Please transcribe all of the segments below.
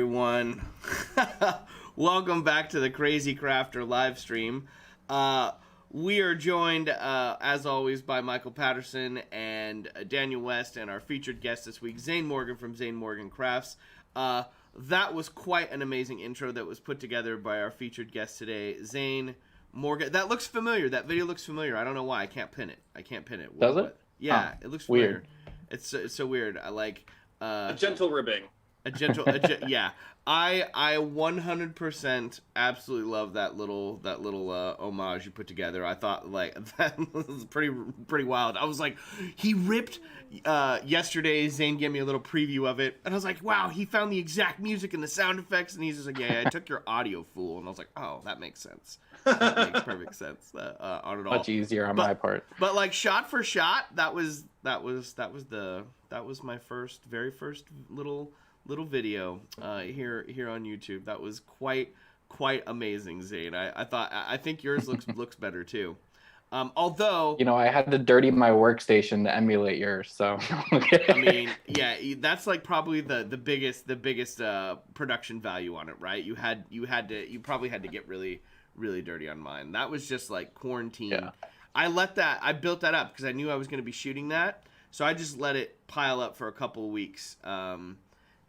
Everyone. Welcome back to the Crazy Crafter live stream. We are joined, as always, by Michael Patterson and Daniel West, and our featured guest this week, Zane Morgan from Zane Morgan Crafts. That was quite an amazing intro that was put together by our featured guest today, Zane Morgan. That looks familiar. That video looks familiar. I don't know why. I can't pin it. Does it? Yeah, it looks familiar. Weird. It's so weird. I like... a gentle ribbing. Yeah. I 100% absolutely love that little homage you put together. I thought like that was pretty wild. I was like, he ripped yesterday. Zane gave me a little preview of it, and I was like, wow, he found the exact music and the sound effects, and he's just like, yeah, I took your audio, fool. And I was like, oh, that makes sense. That makes perfect sense on it all. Much easier on my part. But like shot for shot, that was my very first little video here on YouTube. That was quite amazing, Zane. I think yours looks better too. Although, I had to dirty my workstation to emulate yours, so I mean, yeah, that's like probably the biggest production value on it, right? You probably had to get really dirty on mine. That was just like quarantine. Yeah. I built that up because I knew I was going to be shooting that, so I just let it pile up for a couple of weeks.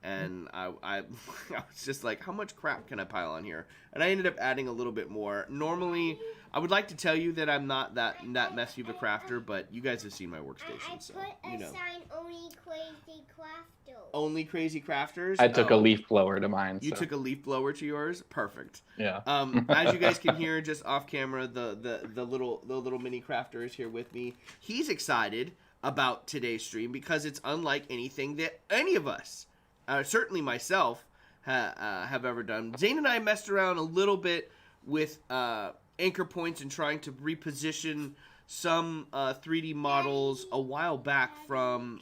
And I was just like, how much crap can I pile on here? And I ended up adding a little bit more. Normally, I would like to tell you that I'm not that messy of a crafter, but you guys have seen my workstation, so you know. Sign only crazy crafters. Only crazy crafters? I took a leaf blower to mine. You took a leaf blower to yours? Perfect. Yeah. As you guys can hear just off camera, the little mini crafter is here with me. He's excited about today's stream because it's unlike anything that any of us, certainly myself, have ever done. Zane and I messed around a little bit with anchor points and trying to reposition some 3D models a while back from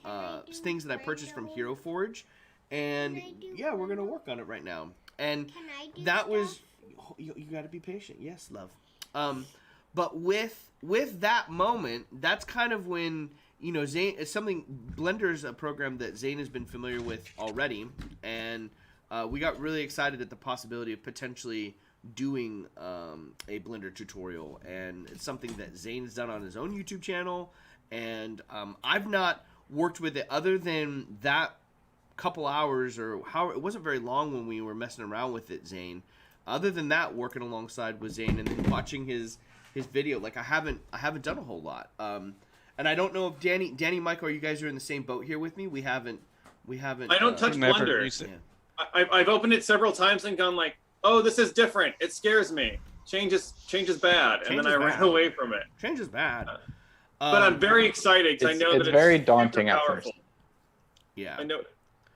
things that I purchased from Hero Forge. And yeah, we're going to work on it right now. And that was... You got to be patient. Yes, love. But with that moment, that's kind of when... Zane is Blender is a program that Zane has been familiar with already, and we got really excited at the possibility of potentially doing a Blender tutorial, and it's something that Zane has done on his own YouTube channel, and I've not worked with it other than that couple hours, or how it wasn't very long when we were messing around with it, Zane. Other than that, working alongside with Zane and then watching his video, like I haven't done a whole lot. And I don't know if Danny, Michael, you guys are in the same boat here with me. We haven't. I don't touch Blender. Yeah. I've opened it several times and gone like, oh, this is different. It scares me. Change is bad, and then I ran away from it. Change is bad. But I'm very excited because I know that it's very daunting at powerful. first. Yeah.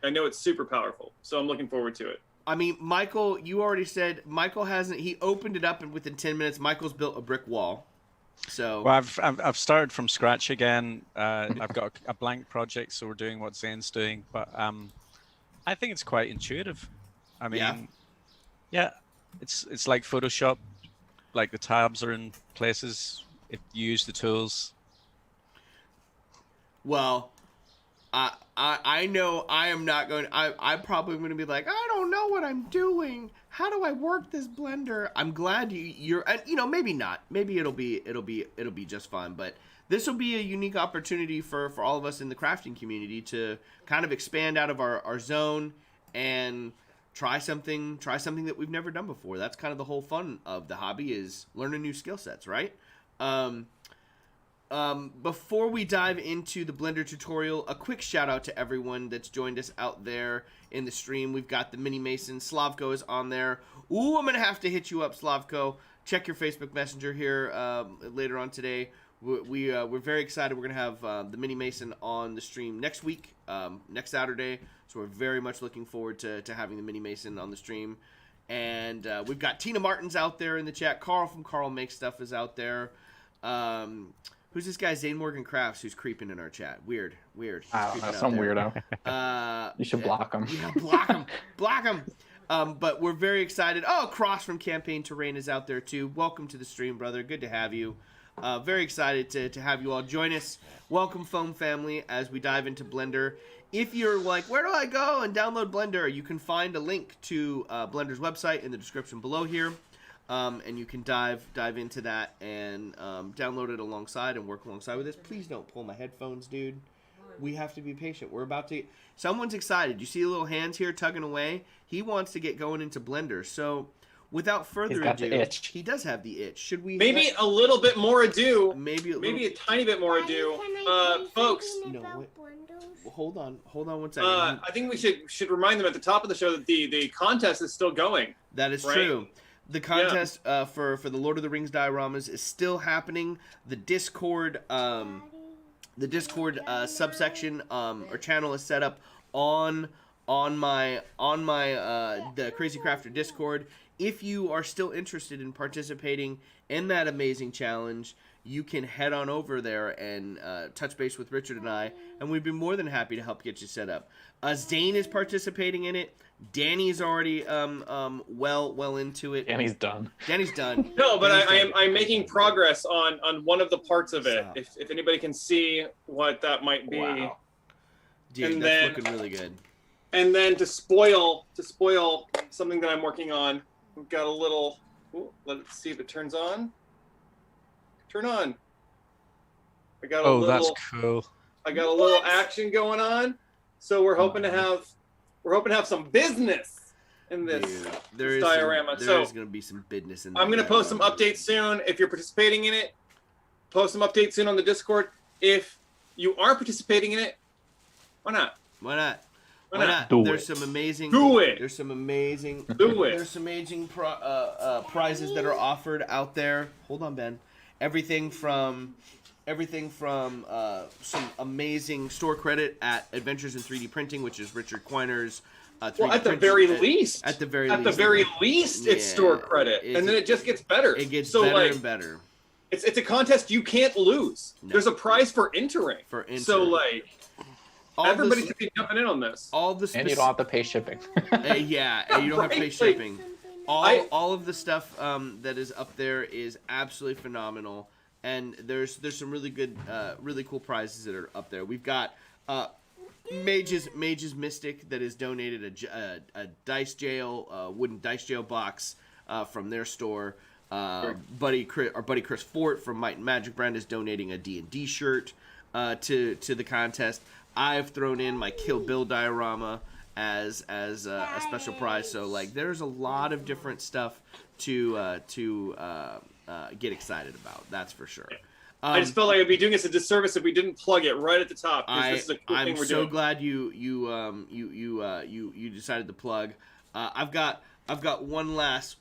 I know it's super powerful, so I'm looking forward to it. I mean, Michael, you already said Michael hasn't. He opened it up, and within 10 minutes, Michael's built a brick wall. So well, I've started from scratch again. I've got a blank project, so we're doing what Zane's doing. But I think it's quite intuitive. I mean, yeah, it's like Photoshop. Like the tabs are in places if you use the tools. Well, I know I am not going. I'm probably going to be like, I don't know what I'm doing. How do I work this Blender? I'm glad you're. Maybe not. Maybe it'll be just fine. But this will be a unique opportunity for all of us in the crafting community to kind of expand out of our zone and try something that we've never done before. That's kind of the whole fun of the hobby, is learning new skill sets, right? Before we dive into the Blender tutorial, a quick shout out to everyone that's joined us out there in the stream. We've got the Mini Mason. Slavko is on there. Ooh, I'm going to have to hit you up, Slavko. Check your Facebook Messenger here later on today. We're very excited. We're going to have the Mini Mason on the stream next week, next Saturday. So we're very much looking forward to having the Mini Mason on the stream. And we've got Tina Martin's out there in the chat. Carl from Carl Makes Stuff is out there. Who's this guy, Zane Morgan Crafts, who's creeping in our chat? Weird. Some weirdo. You should block him. Yeah, block him. But we're very excited. Oh, Cross from Campaign Terrain is out there too. Welcome to the stream, brother. Good to have you. Very excited to have you all join us. Welcome, Foam family, as we dive into Blender. if you're like, where do I go and download Blender? You can find a link to Blender's website in the description below here. And you can dive into that and download it alongside and work alongside with this. Please don't pull my headphones, dude. We have to be patient. We're about to... Someone's excited. You see the little hands here tugging away? He wants to get going into Blender. So, without further ado... the itch. He does have the itch. Should we... Maybe a little bit more ado. Maybe a tiny bit more ado. Folks... No, wait. Hold on one second. I think we should remind them at the top of the show that the contest is still going. That is true. The contest for the Lord of the Rings dioramas is still happening. The Discord subsection or channel is set up on my the Crazy Crafter Discord. If you are still interested in participating in that amazing challenge, you can head on over there and touch base with Richard and I, and we'd be more than happy to help get you set up. Zane is participating in it. Danny's already well into it. Danny's done. No, but I'm making progress on one of the parts of it. If anybody can see what that might be. Wow. Dude, and that's looking really good. And then to spoil something that I'm working on, we've got a little. Ooh, let's see if it turns on. Turn on. I got a little. That's cool. I got a little action going on, so we're hoping to have some business in this, Dude, diorama. There's going to be some business in that. I'm going to post some updates soon. If you're participating in it, post some updates soon on the Discord. If you are participating in it, why not? Why not? Why not? There's some amazing. Do it. There's some amazing. Do it. There's some amazing prizes that are offered out there. Hold on, Ben. Everything from some amazing store credit at Adventures in 3D Printing, which is Richard Quiner's. Well, at the very least, it's store credit, and then it just gets better. It gets so, better and better. It's a contest you can't lose. No. There's a prize for entering. So everybody should be jumping in on this. And you don't have to pay shipping. Yeah, and you don't have to pay shipping. All of the stuff that is up there is absolutely phenomenal, and there's some really good, really cool prizes that are up there. We've got Mage's Mystic that has donated a dice jail, wooden dice jail box from their store. Our buddy Chris Fort from Might and Magic brand is donating a D&D shirt to the contest. I've thrown in my Kill Bill diorama as a special prize. So there's a lot of different stuff to get excited about. That's for sure. I just felt like I'd be doing us a disservice if we didn't plug it right at the top. This is a cool thing we're doing. I'm so glad you decided to plug. I've got one last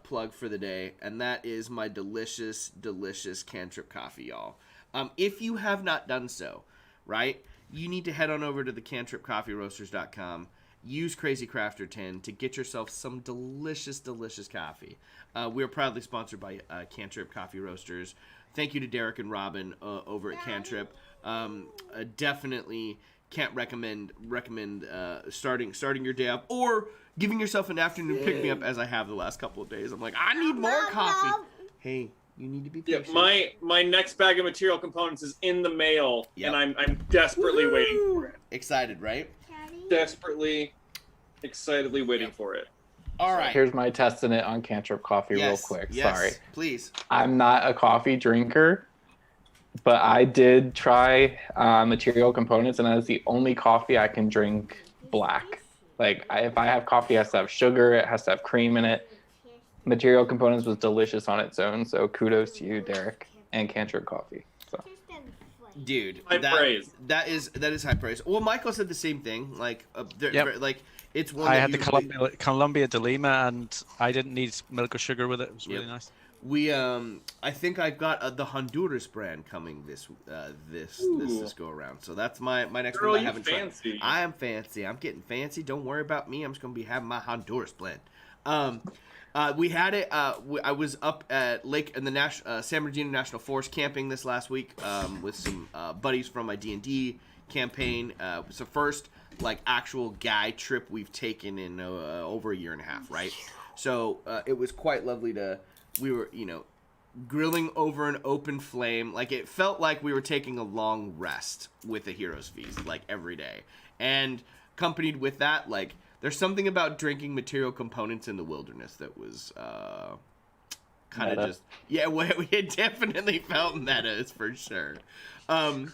plug for the day, and that is my delicious Cantrip Coffee, y'all. If you have not done so, right, you need to head on over to the CantripCoffeeRoasters.com. Use CrazyCrafter10 to get yourself some delicious coffee. We are proudly sponsored by Cantrip Coffee Roasters. Thank you to Derek and Robin over at Cantrip. Definitely can't recommend starting your day up or giving yourself an afternoon pick-me-up as I have the last couple of days. I'm like, I need more coffee. Hey, you need to be patient. Yeah, my next bag of material components is in the mail, and I'm desperately waiting for it. Excited, right? Desperately, excitedly waiting for it. All right. Here's my testing it on Cantrip Coffee real quick. Yes, Sorry. Please. I'm not a coffee drinker, but I did try material components, and that is the only coffee I can drink black. If I have coffee, it has to have sugar, it has to have cream in it. Material components was delicious on its own, so kudos to you, Derek, and Cantrip Coffee. So. Dude, praise. That is high praise. Well, Michael said the same thing. It's one. I had the Columbia de Lima, and I didn't need milk or sugar with it. It was really nice. We I think I've got the Honduras brand coming this go around. So that's my next one. I haven't tried. I am fancy. I'm getting fancy. Don't worry about me. I'm just gonna be having my Honduras blend. We had it. I was up at Lake in the San Bernardino National Forest camping this last week with some buddies from my D&D campaign. It's the first actual guy trip we've taken in over a year and a half, right? So it was quite lovely to. We were, grilling over an open flame. Like, it felt like we were taking a long rest with a Heroes Feast, like, every day. And accompanied with that, like, there's something about drinking material components in the wilderness that was kind of just... Yeah, we had definitely felt metas, for sure. All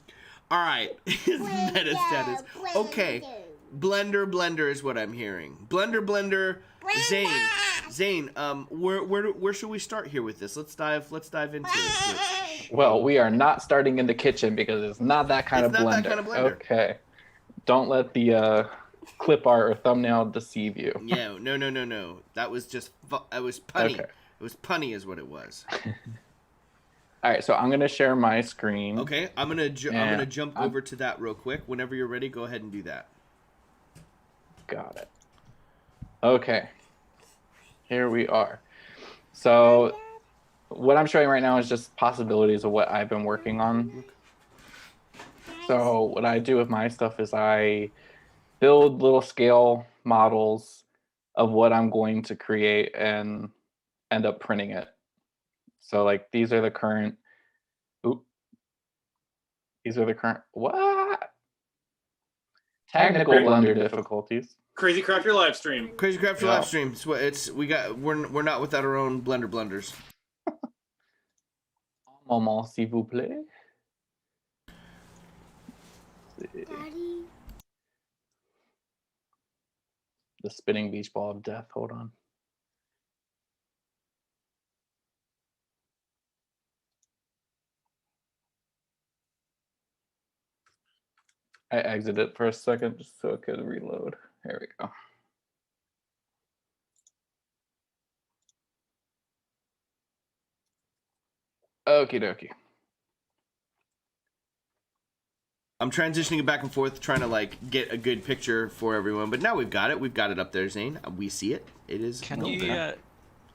right. Meta status. Okay. Blender is what I'm hearing. Blender. Zane, where should we start here with this? Let's dive into it. Well, we are not starting in the kitchen because it's not that kind of blender. That kind of blender. Okay. Don't let the clip art or thumbnail deceive you. Yeah, no. That was just it was punny. Okay. It was punny is what it was. All right, so I'm going to share my screen. Okay, I'm going to jump over to that real quick. Whenever you're ready, go ahead and do that. Got it. Okay. Here we are. So what I'm showing right now is just possibilities of what I've been working on. So what I do with my stuff is I build little scale models of what I'm going to create and end up printing it. So like these are the current what? Technical Blender difficulties. Crazy Craft Your live stream. Crazy Craft Your live stream. We're not without our own blenders. Moment, s'il vous plaît. Daddy. The spinning beach ball of death. Hold on. I exited for a second just so it could reload. There we go. Okie dokie. I'm transitioning it back and forth, trying to like get a good picture for everyone. But now we've got it. We've got it up there, Zane. We see it. It is. Can you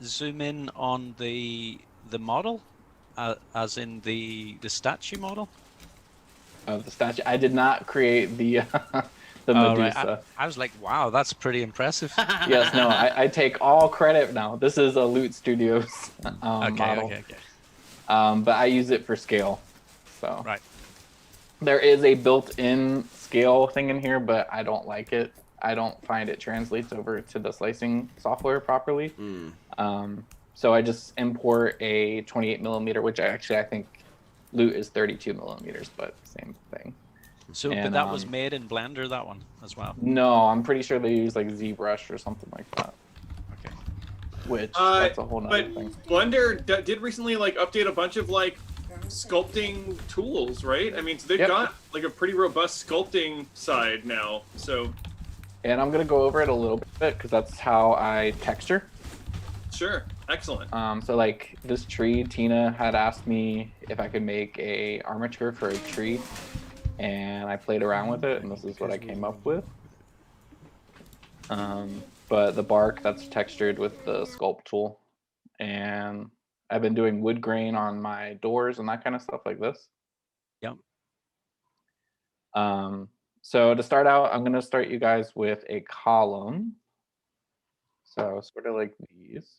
zoom in on the model, as in the statue model? The statue. I did not create the the Medusa. Right. I was like, wow, that's pretty impressive. Yes, no, I take all credit now. This is a Loot Studios model. Okay. But I use it for scale. So right. There is a built-in scale thing in here, but I don't like it. I don't find it translates over to the slicing software properly. So I just import a 28 millimeter, which I think Loot is 32 millimeters, but same thing. So, but that was made in Blender, that one as well. No, I'm pretty sure they use like ZBrush or something like that. Okay. Which that's a whole nother thing. Blender did recently like update a bunch of like sculpting tools, right? I mean, so they've got like a pretty robust sculpting side now. So. And I'm gonna go over it a little bit because that's how I texture. Sure. Excellent. So like this tree, Tina had asked me if I could make a armature for a tree, and I played around with it, and this is what I came up with. But the bark, that's textured with the sculpt tool, and I've been doing wood grain on my doors and that kind of stuff like this. Yep. So to start out, I'm gonna start you guys with a column. So sort of like these.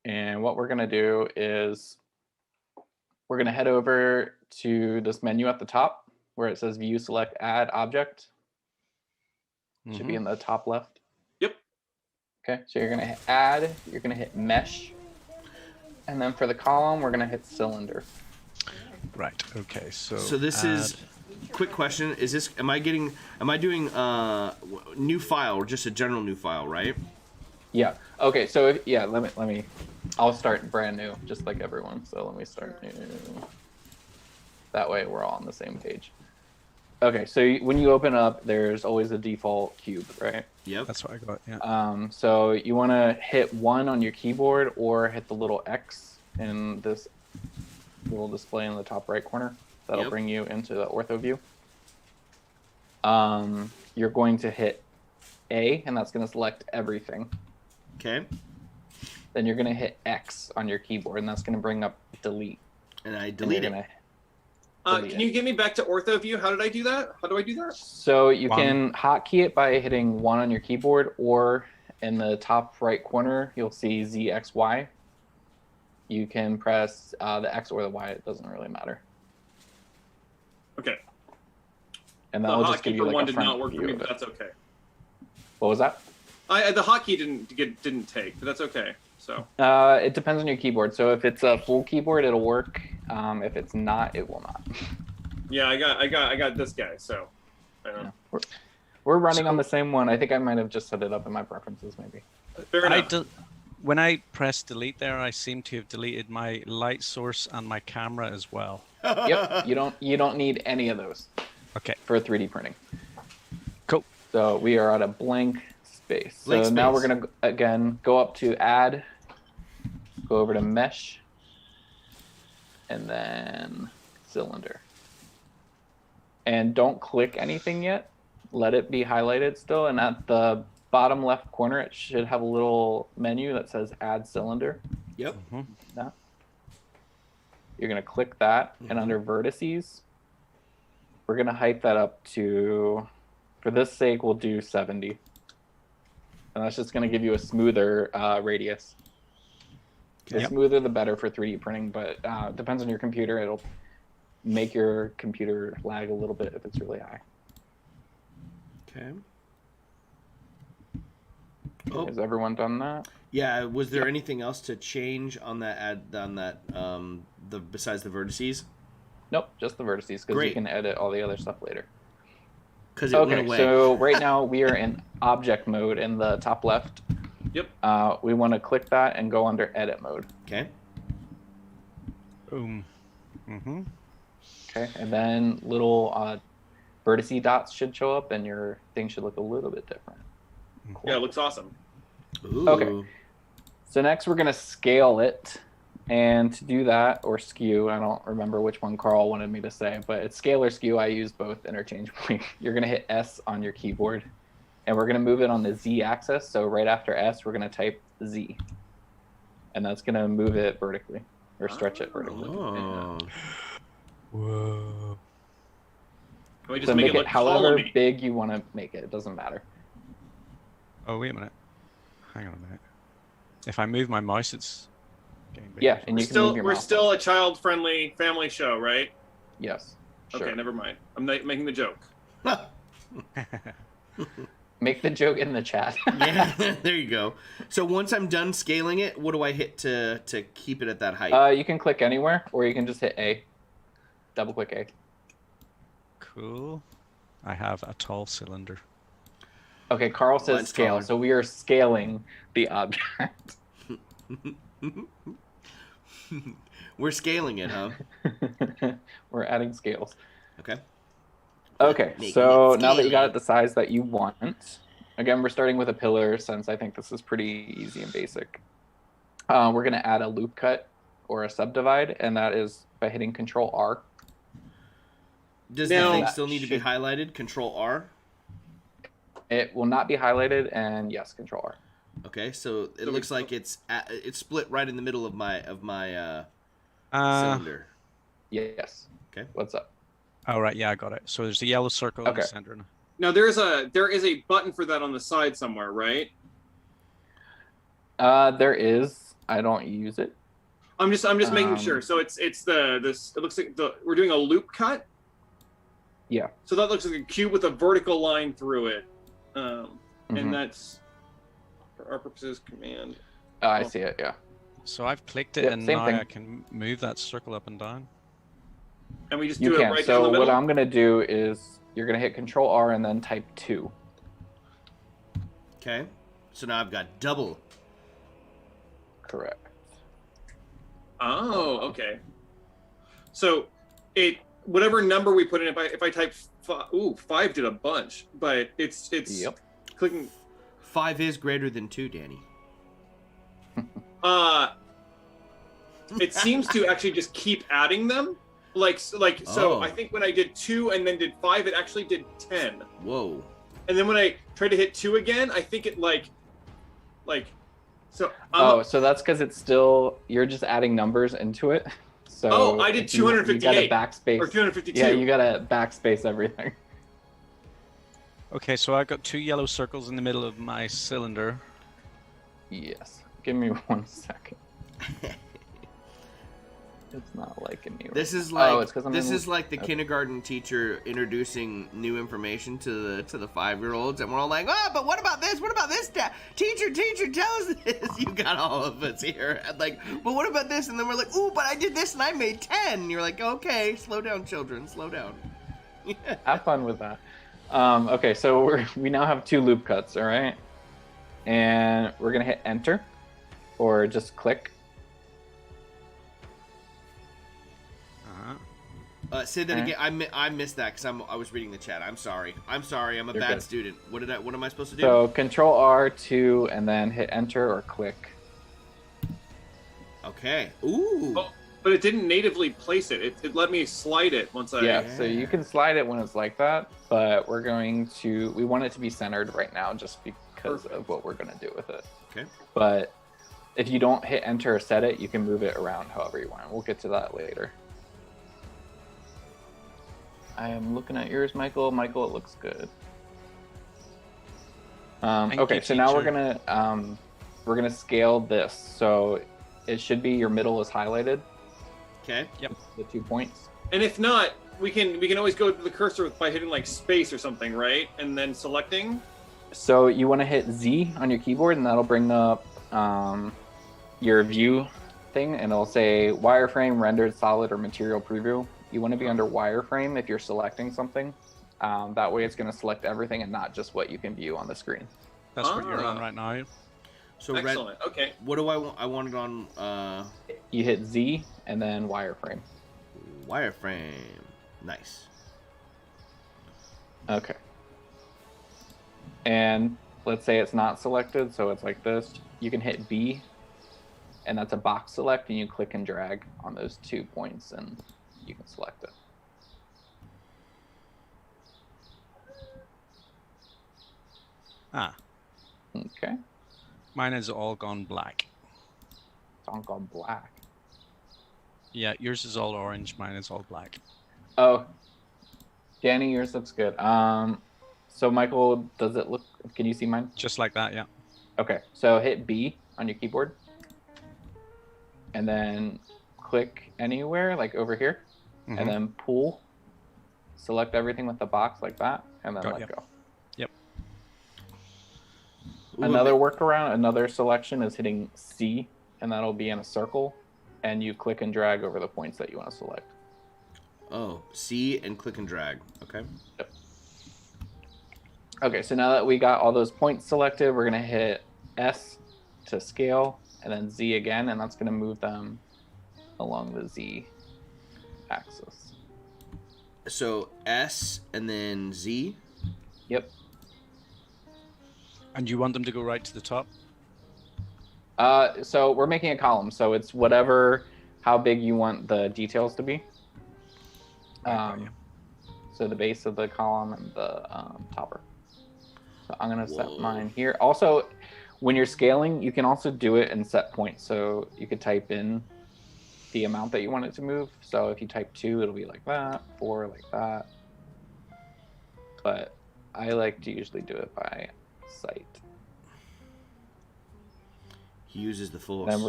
And what we're going to do is we're going to head over to this menu at the top where it says View, Select, Add Object. Should be in the top left. Yep. Okay, so you're going to hit Add, you're going to hit Mesh, and then for the column, we're going to hit Cylinder. Right, okay, so this is, quick question, is this, am I doing new file or just a general new file, right? Yeah. Okay. So let me. I'll start brand new, just like everyone. So let me start new. That way we're all on the same page. Okay. So when you open up, there's always a default cube, right? Yep. That's what I got. Yeah. So you want to hit 1 on your keyboard or hit the little X in this little display in the top right corner. That'll bring you into the ortho view. You're going to hit A, and that's going to select everything. Okay. Then you're going to hit X on your keyboard, and that's going to bring up delete. And I delete it. Can you get me back to ortho view? How did I do that? How do I do that? So you can hotkey it by hitting 1 on your keyboard or in the top right corner, you'll see ZXY. You can press the X or the Y. It doesn't really matter. Okay. And that The will just give hotkey you for like one a did front not work for view me, of but it. that's okay. What was that? The hotkey didn't take, but that's okay. So It depends on your keyboard. So if it's a full keyboard, it'll work. If it's not, it will not. yeah, I got this guy. So I don't know. We're running on So- the same one. I think I might have just set it up in my preferences, maybe. Fair enough. When I pressed delete there, I seem to have deleted my light source and my camera as well. Yep. You don't need any of those Okay, for 3D printing. cool. So we are at a blank space. Blank So now space. we're gonna again go up to add, go over to mesh, and then cylinder. And don't click anything yet. Let it be highlighted still. And at the bottom left corner, it should have a little menu that says add cylinder. Yep. That. You're gonna click that, and Mhm. under vertices, we're gonna height that up to, for this sake, we'll do 70. And that's just gonna give you a smoother radius. The Yep. smoother the better for 3D printing, but depends on your computer. It'll make your computer lag a little bit if it's really high. Okay. Oh, Has everyone done that? yeah. Was there anything else to change on that besides the vertices? Nope, just the vertices, because you Great. can edit all the other stuff later. Because it went Okay, away. so right now we are in object mode in the top left. Yep. We want to click that and go under edit mode. Okay. Boom. Okay, and then little vertice dots should show up, and your thing should look a little bit different. Yeah, it looks awesome. Ooh. Okay. So next we're gonna scale it, and to do that, or skew, I don't remember which one Carl wanted me to say, but it's scale or skew. I use both interchangeably. You're gonna hit S on your keyboard, and we're gonna move it on the Z axis. So right after S, we're gonna type Z, and that's gonna move it vertically or stretch it vertically. Oh. Whoa. Can we just So make make it it look however columny? big you want to make it. It doesn't matter. Oh, wait a minute. Hang on a minute. If I move my mouse, it's getting bigger. Yeah, and you can move your We're mouse. still a child-friendly family show, right? Yes. Sure. Okay, never mind. I'm not making the joke. Make the joke in the chat. Yeah, there you go. So once I'm done scaling it, what do I hit to keep it at that height? You can click anywhere, or you can just hit A. Double click A. Cool. I have a tall cylinder. Okay, Carl says Mine's scale, taller. so we are scaling the object. We're scaling it, huh? We're adding scales. Okay. Okay, Making so it now that you got scaly. it the size that you want, again, we're starting with a pillar since I think this is pretty easy and basic. We're going to add a loop cut or a subdivide, and that is by hitting Control R. Does Now- the thing still need to be Should- highlighted? Control R. It will not be highlighted, and yes, Control R. Okay, so it So looks we- like it's split right in the middle of my cylinder. Yes. Okay. What's up? Oh, right. Yeah, I got it. So there's a yellow circle in Okay. the center. Now there is a button for that on the side somewhere, right? There is. I don't use it. I'm just making Um, sure. So it's this. It looks like we're doing a loop cut. Yeah. So that looks like a cube with a vertical line through it, Mhm. and that's for our purposes command. I see it. Yeah. So I've clicked it, Yep, and same now thing. I can move that circle up and down. And we just You do can. it right down So the middle. what I'm gonna do is you're gonna hit Control R and then type 2. Okay. So now I've got double. Correct. Oh, okay. So whatever number we put in, if I type 5 did a bunch, but it's Yep. clicking. 5 is greater than 2, Danny. It seems to actually just keep adding them. So Oh. I think when I did 2 and then did 5, it actually did 10. Whoa. And then when I tried to hit 2 again, I think it so. So that's because it's still you're just adding numbers into it. So Oh, I did if you gotta 258, backspace. or 252. Yeah, you gotta backspace everything. Okay, so I've got 2 yellow circles in the middle of my cylinder. Yes. Give me 1 second. It's not liking me. This right is now. like it's 'cause I'm this in- is like the okay. kindergarten teacher introducing new information to the 5-year-olds, and we're all like, oh, but what about this? What about this? Teacher, tell us this. You got all of us here, and like, but what about this? And then we're like, ooh, but I did this and I made 10. And you're like, okay, slow down, children, slow down. Have fun with that. Okay, so we now have 2 loop cuts. All right, and we're gonna hit enter, or just click. Say that again. I missed that because I was reading the chat. I'm sorry. I'm a You're bad good. student. What am I supposed to do? So Control R2 and then hit enter or click. Okay. Ooh. Oh, but it didn't natively place it. It let me slide it once I. Yeah, so you can slide it when it's like that, but we want it to be centered right now just because of what we're going to do with it. Okay. But if you don't hit enter or set it, you can move it around however you want. We'll get to that later. I am looking at yours, Michael. Michael, it looks good. Okay, so now we're gonna scale this. So it should be your middle is highlighted. Okay. Yep. The 2 points. And if not, we can always go to the cursor by hitting like space or something, right? And then selecting. So you want to hit Z on your keyboard, and that'll bring up your view thing, and it'll say wireframe, rendered, solid, or material preview. You want to be under wireframe if you're selecting something. That way it's going to select everything and not just what you can view on the screen. That's what you're on right now. So Excellent. Okay. What do I want? I want it on You hit Z and then wireframe. wireframe. Nice. Okay. And let's say it's not selected, so it's like this. You can hit B, and that's a box select, and you click and drag on those 2 points, and you can select it. Ah, Okay. mine has all gone black. It's all gone black. Yeah, yours is all orange. Mine is all black. Oh, Danny, yours looks good. So Michael, does it look? Can you see mine? Just like that, yeah. Okay. So hit B on your keyboard, and then click anywhere, like over here, Mhm. and then pull. Select everything with the box like that, and then Got let you. go. Yep. Ooh, Another workaround, another selection is hitting C, and that'll be in a circle, and you click and drag over the points that you want to select. Oh, C and click and drag. Okay. Okay, so now that we got all those points selected, we're gonna hit S to scale, and then Z again, and that's gonna move them along the Z axis. So S and then Z. Yep. And you want them to go right to the top? So we're making a column, so it's how big you want the details to be. Got you. So the base of the column and the topper. So I'm gonna set Whoa. mine here. Also, when you're scaling, you can also do it in set points. So you could type in the amount that you want it to move. So if you type 2, it'll be like that, 4 like that. But I like to usually do it by sight. He uses the force. Then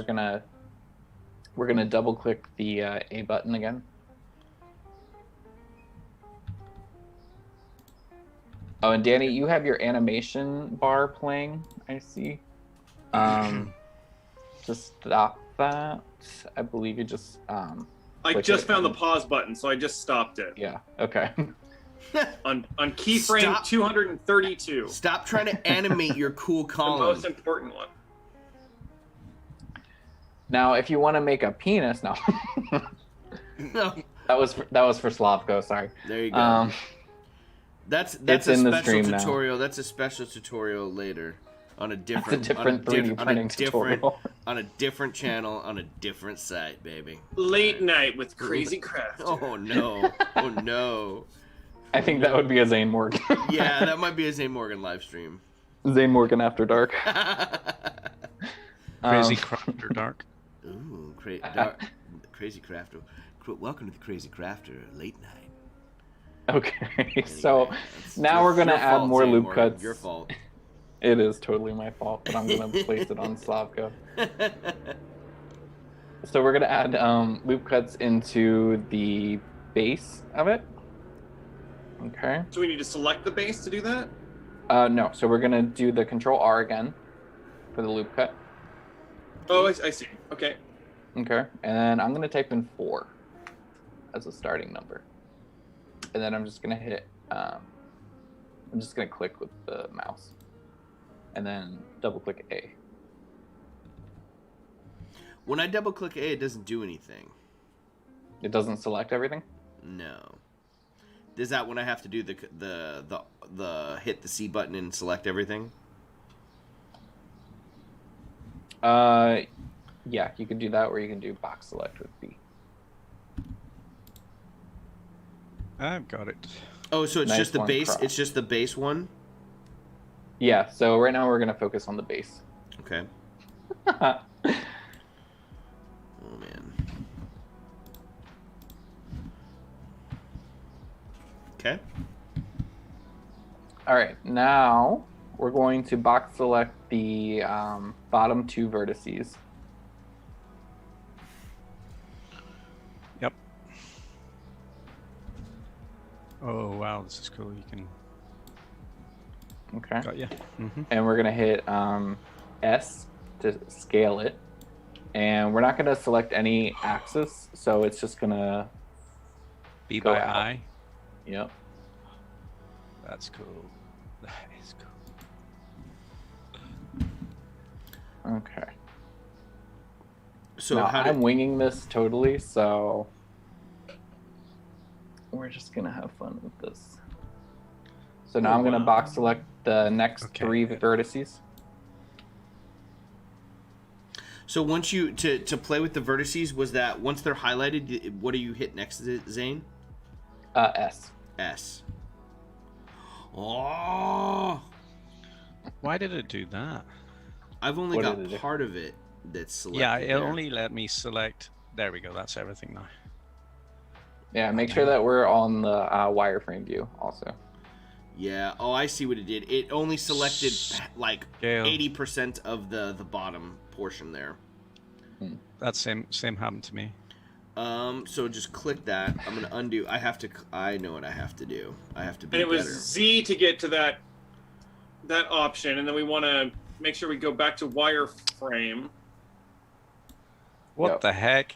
we're gonna double click the A button again. Oh, and Danny, you have your animation bar playing, I see. Just stop that. I believe you just I click just it found the and- pause button, so I just stopped it. Yeah, okay. On keyframe Stop. 232. Stop trying to animate your cool The column. most important one. Now, if you want to make a penis, no. No. that was for Slavko, sorry. There you go. It's That's a in the special stream now. tutorial. That's a special tutorial later on a different different 3D printing tutorial. on a different channel on a different site, baby. Late night with Crazy Craft. Oh no! Oh no! I think that would be a Zane Morgan. Yeah, that might be a Zane Morgan live stream. Zane Morgan After Dark. Crazy Crafter Dark. Ooh, Crazy Crafter. Welcome to the Crazy Crafter late night. Okay, Anyway, so that's now we're gonna your add fault, more Zane loop Morgan. cuts. Your fault. It is totally my fault, but I'm gonna place it on Slavko. So we're gonna add loop cuts into the base of it. Okay. Do we need to select the base to do that? No. So we're gonna do the Control R again for the loop cut. Oh, I see. Okay. Okay. And then I'm gonna type in 4 as a starting number, and then I'm just gonna hit. I'm just gonna click with the mouse, and then double click A. When I double click A, it doesn't do anything. It doesn't select everything. No. Is that when I have to do the hit the C button and select everything? Yeah, you can do that, or you can do box select with B. I've got it. Oh, so it's Nice just the one, base. Croc. It's just the base one. Yeah. So right now we're gonna focus on the base. Okay. Oh man. Okay. All right. Now we're going to box select the bottom 2 vertices. Yep. Oh wow, this is cool. You can. Okay. Got you. Mm-hmm. And we're gonna hit S to scale it, and we're not gonna select any axis, so it's just gonna B go by out. I. Yep. That's cool. That is cool. Okay. So now, how I'm did winging this totally, so we're just gonna have fun with this. So now Oh, I'm gonna wow. box select the next Okay. 3 vertices. so once you to play with the vertices, was that once they're highlighted? What do you hit next to it, Zane? S. S. Oh, Why did it do that? I've only What got did it do? part of it that's selected. Yeah, it there. only let me select. There we go. That's everything now. Yeah, make sure that we're on the wireframe view also. Yeah. Oh, I see what it did. It only selected like Scale. 80% of the bottom portion there. That same happened to me. So just click that. I'm gonna undo. I know what I have to do. I have to be And it was better. Z to get to that option, and then we want to make sure we go back to wireframe. What Yep. the heck?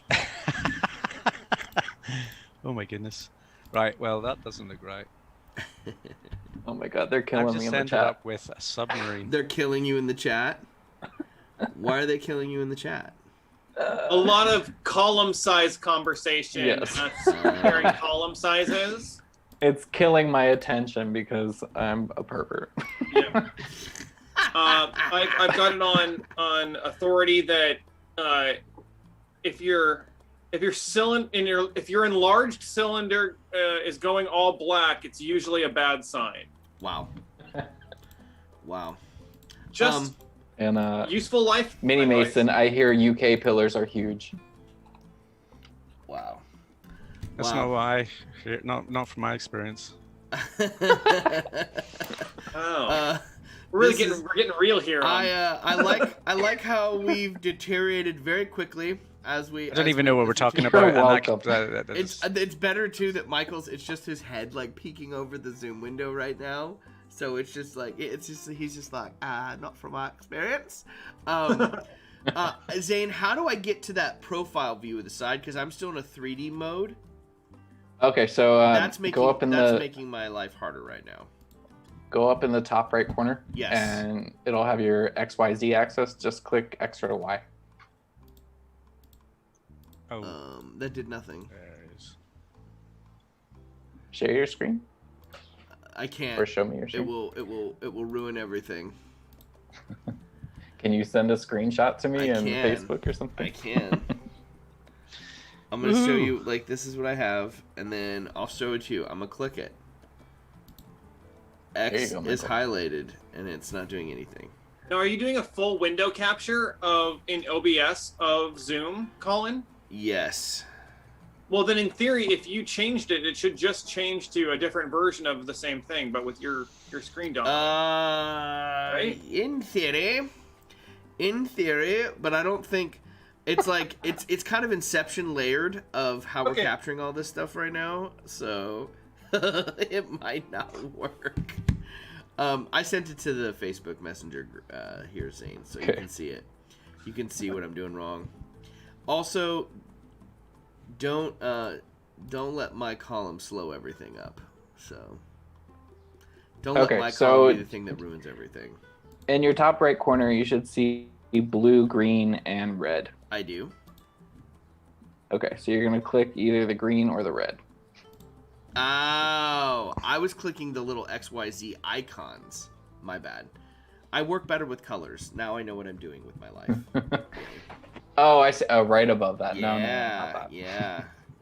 Oh my goodness. Right. Well, that doesn't look right. Oh my god, they're I've killing me just in the ended chat. up with a submarine. They're killing you in the chat. Why are they killing you in the chat? A lot of column size conversation. Yes. That's comparing column sizes. It's killing my attention because I'm a pervert. Yeah. I've got it on authority that if your enlarged cylinder is going all black, it's usually a bad sign. Wow. Wow. Just And useful life. Mini advice. Mason, I hear UK pillars are huge. Wow. That's not why. Not from my experience. Oh, we're this is- getting real here. I like how we've deteriorated very quickly as we. I don't even know what we're talking You're about. welcome. It's better too that Michael's. It's just his head like peeking over the Zoom window right now. So it's just like he's just like not from my experience. Zane, how do I get to that profile view of the side? Because I'm still in a 3D mode. Okay, so go up in making my life harder right now. Go up in the top right corner. Yes. And it'll have your XYZ axis. Just click X or Y. Oh, That did nothing. there it is. Share your screen. I can't. Or show me your It screen. will ruin everything. Can you send a screenshot to me I on can. Facebook or something? I can. I'm gonna show you like this is what I have, and then I'll show it to you. I'm gonna click it. X There you go, is Michael. highlighted, and it's not doing anything. Now, are you doing a full window capture in OBS of Zoom, Colin? Yes. Well, then in theory, if you changed it, it should just change to a different version of the same thing, but with your screen dominant. Right? In theory, but I don't think it's like it's kind of Inception layered of how we're capturing all this stuff right now, so it might not work. I sent it to the Facebook Messenger here, Zane, so you can see it. You can see what I'm doing wrong. Also, don't let my column slow everything up. So don't let my column be the thing that ruins everything. In your top right corner, you should see blue, green, and red. I do. Okay, so you're gonna click either the green or the red. Oh, I was clicking the little XYZ icons. My bad. I work better with colors. Now I know what I'm doing with my life. Oh, I see. Oh, right above that. Yeah, No, not that.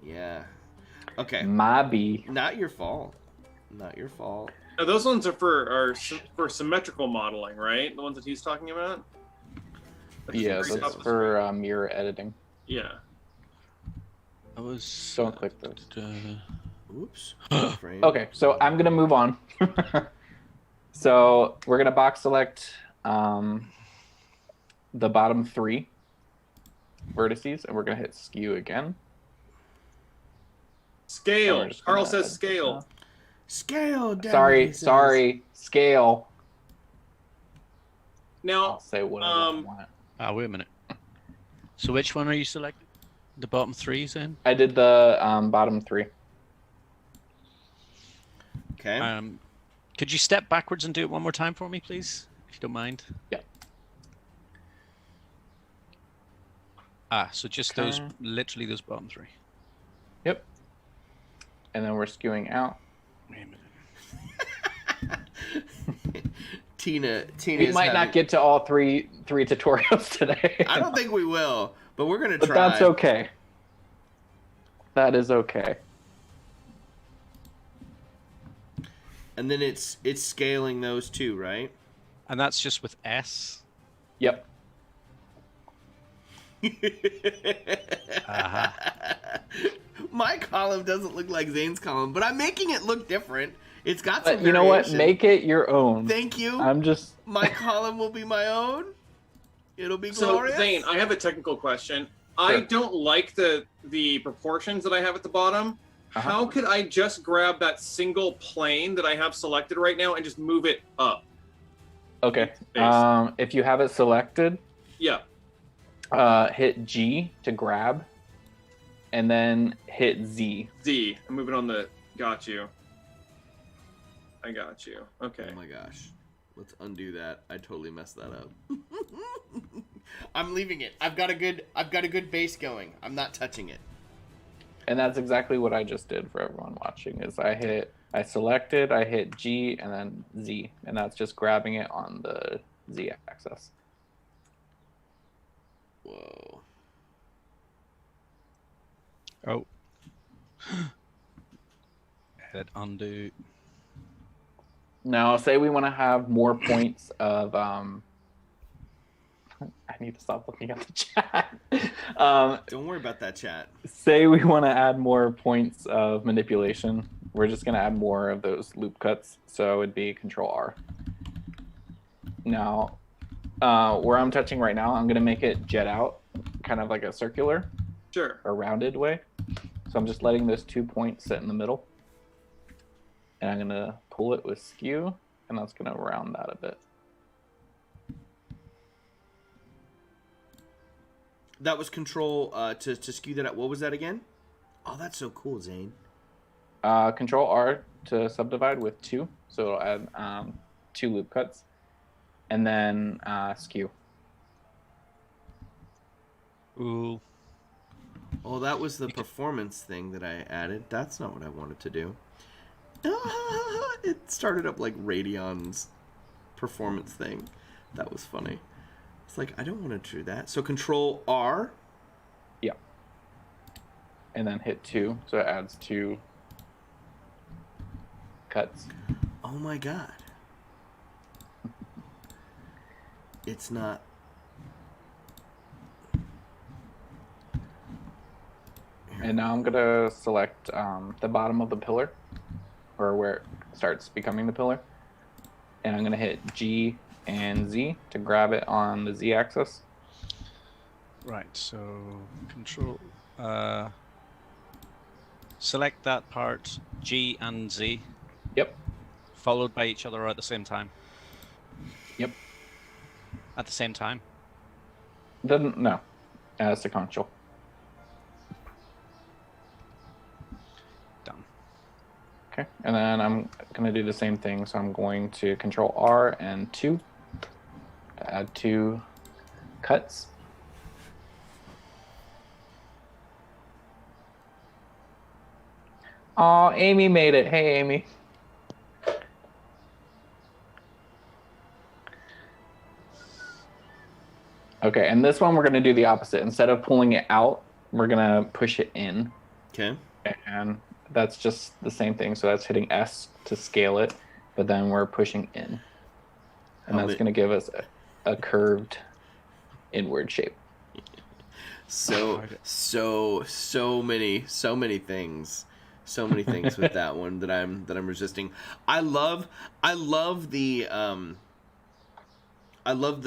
yeah. Okay. My B. Not your fault. Not your fault. Now, those ones are for symmetrical modeling, right? The ones that he's talking about? Yeah, that's for mirror editing. Yeah. I was. Don't click those. Oops. Okay, so I'm gonna move on. So we're gonna box select the bottom 3 vertices, and we're gonna hit skew again. Scale. Carl says scale. Scale. Sorry. Scale. Now, I'll say whatever I want. Wait a minute. So which one are you selecting? The bottom 3, Zane? I did the bottom 3. Okay. Could you step backwards and do it one more time for me, please, if you don't mind? Yeah. So just literally those bottom 3. Yep. And then we're skewing out. Wait a minute. Tina. We might not get to all three tutorials today. I don't think we will, but we're gonna try. But that's okay. That is okay. And then it's scaling those two, right? And that's just with S. Yep. My column doesn't look like Zane's column, but I'm making it look different. It's got some you know what? variation. Make it your own. Thank you. My column will be my own. It'll be glorious. So, Zane, I have a technical question. Sure. I don't like the proportions that I have at the bottom. How could I just grab that single plane that I have selected right now and just move it up? Okay. If you have it selected, yeah. Hit G to grab, and then hit Z. Z. I'm moving on the. Got you. I got you. Okay. Oh my gosh. Let's undo that. I totally messed that up. I'm leaving it. I've got a good base going. I'm not touching it. And that's exactly what I just did for everyone watching. Is I selected, I hit G and then Z, and that's just grabbing it on the Z axis. Whoa. Oh. Hit undo. Now, say we want to have more points of. I need to stop looking at the chat. Don't worry about that chat. Say we want to add more points of manipulation. We're just going to add more of those loop cuts. So it'd be Control R. Now, where I'm touching right now, I'm going to make it jet out, kind of like a circular, or rounded way. So I'm just letting those 2 points sit in the middle. And I'm going to pull it with skew, and that's going to round that a bit. That was Control to skew that out. What was that again? Oh, that's so cool, Zane. Control R to subdivide with 2, so it'll add 2 loop cuts, and then skew. Ooh. Oh, that was the performance thing that I added. That's not what I wanted to do. It started up like Radion's performance thing. That was funny. It's like, I don't want to do that. So Control R. Yeah. And then hit 2, so it adds 2 cuts. Oh my god. It's not. And now I'm gonna select the bottom of the pillar, or where it starts becoming the pillar. And I'm gonna hit G and Z to grab it on the Z axis. Right, so control, select that part, G and Z, Yep. followed by each other at the same time. Yep. At the same time. No, sequential. Done. Okay, and then I'm gonna do the same thing. So I'm going to Control R and 2 to add 2 cuts. Oh, Amy made it. Hey, Amy. Okay, and this one we're gonna do the opposite. Instead of pulling it out, we're gonna push it in. Okay. And that's just the same thing. So that's hitting S to scale it, but then we're pushing in. And that's gonna give us a curved inward shape. So many things. So many things with that one that I'm resisting. I love the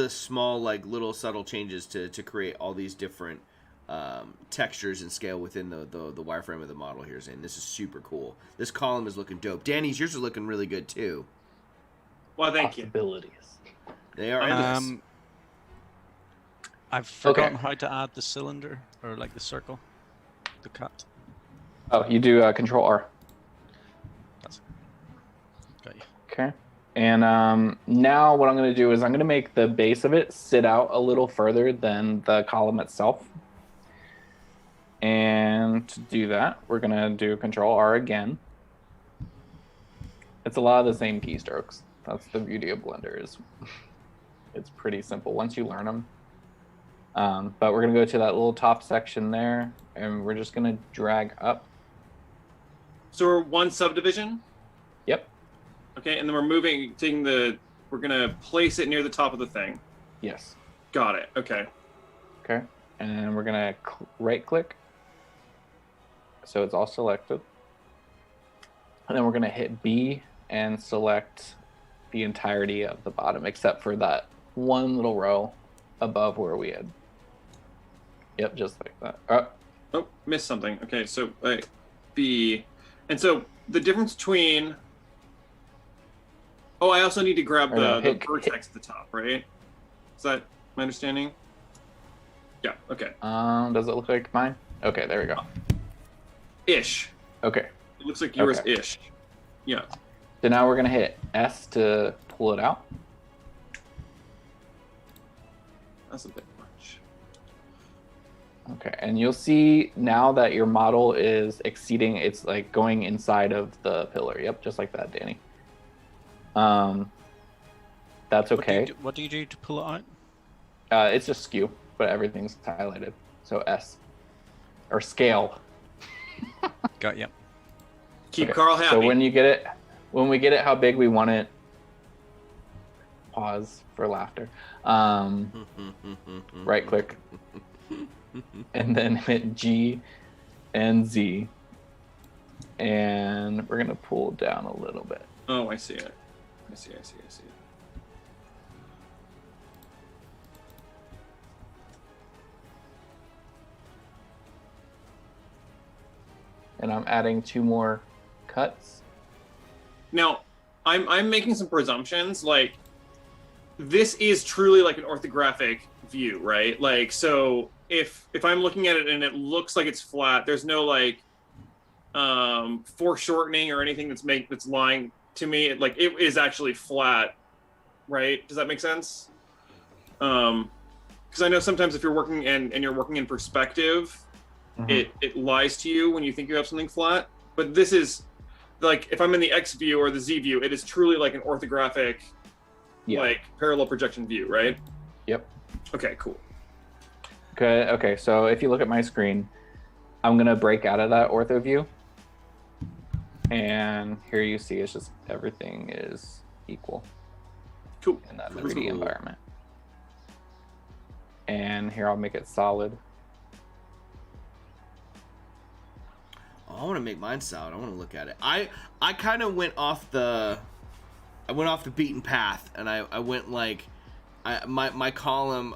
small, like, little subtle changes to create all these different textures and scale within the wireframe of the model here, Zane. This is super cool. This column is looking dope. Danny's, yours are looking really good too. Well, thank you. Possibilities. They are. I've forgotten how to add the cylinder, or like the circle, the cut. Oh, you do Control R. That's got you. Okay. And now what I'm going to do is I'm going to make the base of it sit out a little further than the column itself. And to do that, we're going to do Control R again. It's a lot of the same keystrokes. That's the beauty of Blender, is it's pretty simple once you learn them. But we're going to go to that little top section there, and we're just going to drag up. So we're one subdivision? Yep. Okay, and then we're gonna place it near the top of the thing. Yes. Got it. Okay. Okay. And then we're going to right click. So it's all selected. And then we're going to hit B and select the entirety of the bottom, except for that one little row above where we had. Yep, just like that. Oh, missed something. Okay, so B. And so the difference between... Oh, I also need to grab the vertex at the top, right? Is that my understanding? Yeah, okay. Does it look like mine? Okay, there we go. Ish. Okay. It looks like yours ish. Yeah. So now we're going to hit S to pull it out. That's a bit much. Okay, and you'll see now that your model is exceeding, it's like going inside of the pillar. Yep, just like that, Danny. That's okay. What do you do to pull it out? It's just skew, but everything's highlighted. So S. Or scale. Got you. Keep Carl happy. So when we get it how big we want it, pause for laughter. Right click. And then hit G and Z. And we're gonna pull down a little bit. Oh, I see it. I see it. And I'm adding 2 more cuts. Now, I'm making some presumptions. Like, this is truly like an orthographic view, right? Like, so if I'm looking at it and it looks like it's flat, there's no like foreshortening or anything that's lying to me. It is actually flat, right? Does that make sense? Because I know sometimes if you're working and you're working in perspective, it lies to you when you think you have something flat. But this is like, if I'm in the X view or the Z view, it is truly like an orthographic, like parallel projection view, right? Yep. Okay, cool. Okay, so if you look at my screen, I'm gonna break out of that ortho view. And here you see it's just everything is equal. Cool. In that 3D environment. And here I'll make it solid. I want to make mine solid. I want to look at it. I kind of went off the beaten path, and I went like, my column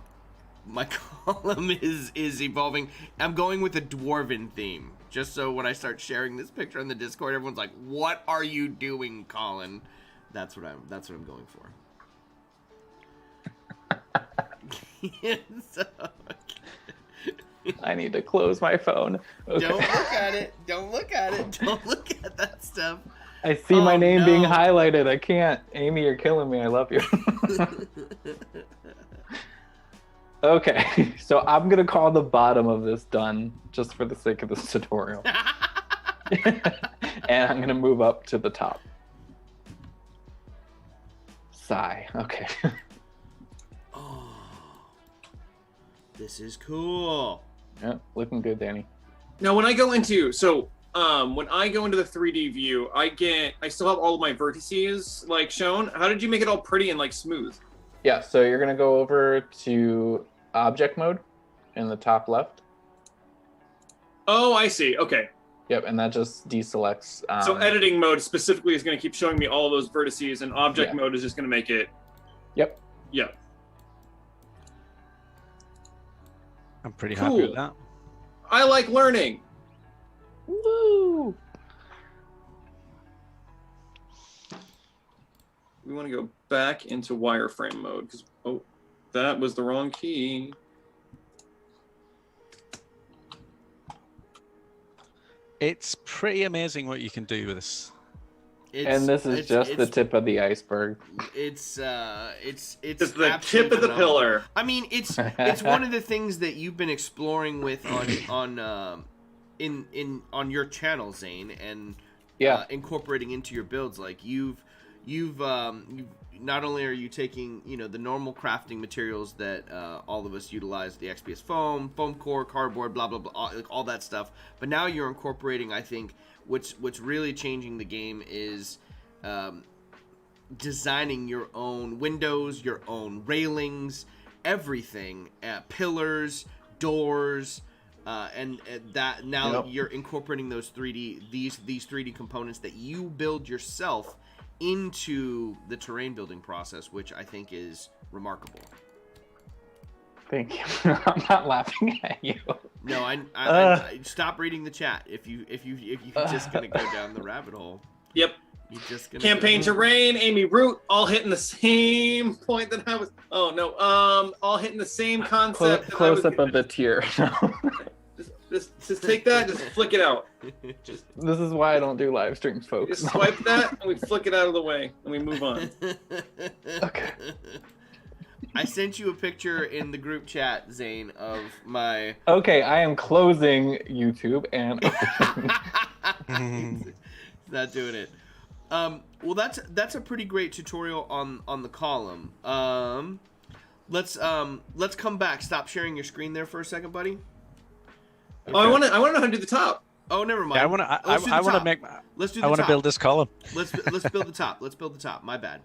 is evolving. I'm going with a dwarven theme, just so when I start sharing this picture on the Discord, everyone's like, "What are you doing, Colin?" That's what I'm going for. So, I need to close my phone. Okay. Don't look at it. Don't look at it. Don't look at that stuff. I see my name being no. highlighted. I can't. Amy, you're killing me. I love you. Okay, so I'm gonna call the bottom of this done just for the sake of this tutorial. And I'm gonna move up to the top. Sigh. Okay. Oh, this is cool. Yeah, looking good, Danny. Now, when I go into the 3D view, I still have all of my vertices like shown. How did you make it all pretty and like smooth? Yeah, so you're gonna go over to object mode in the top left. Oh, I see. Okay. Yep, and that just deselects. So editing mode specifically is going to keep showing me all of those vertices, and object mode is just going to make it. Yep. Yeah. I'm pretty happy with that. I like learning. Woo! We want to go back into wireframe mode because that was the wrong key. It's pretty amazing what you can do with this. And this is just the tip of the iceberg. It's the tip of the pillar. I mean, it's one of the things that you've been exploring with on your channel, Zane, and incorporating into your builds. Like you've not only are you taking the normal crafting materials that all of us utilize, the XPS foam core, cardboard, blah blah blah, all that stuff, but now you're incorporating, I think, what's really changing the game is designing your own windows, your own railings, everything, pillars, doors, and that now you're incorporating these 3D components that you build yourself into the terrain building process, which I think is remarkable. Thank you. I'm not laughing at you. No, I stop reading the chat if you're just gonna go down the rabbit hole. Yep. You're just gonna Campaign terrain, Amy Root, all hitting the same point that I was. Oh no, all hitting the same concept. Close up of the tier. Just take that, just flick it out. This is why I don't do live streams, folks. Just swipe that, and we flick it out of the way, and we move on. Okay. I sent you a picture in the group chat, Zane, of my... Okay, I am closing YouTube and... It's not doing it. Well, that's a pretty great tutorial on the column. Let's come back. Stop sharing your screen there for a second, buddy. Okay. Oh, I want to know how to do the top. Oh, never mind. Yeah, I want to make. Let's do the I want to top. build this column. Let's build the top. Let's build the top. My bad.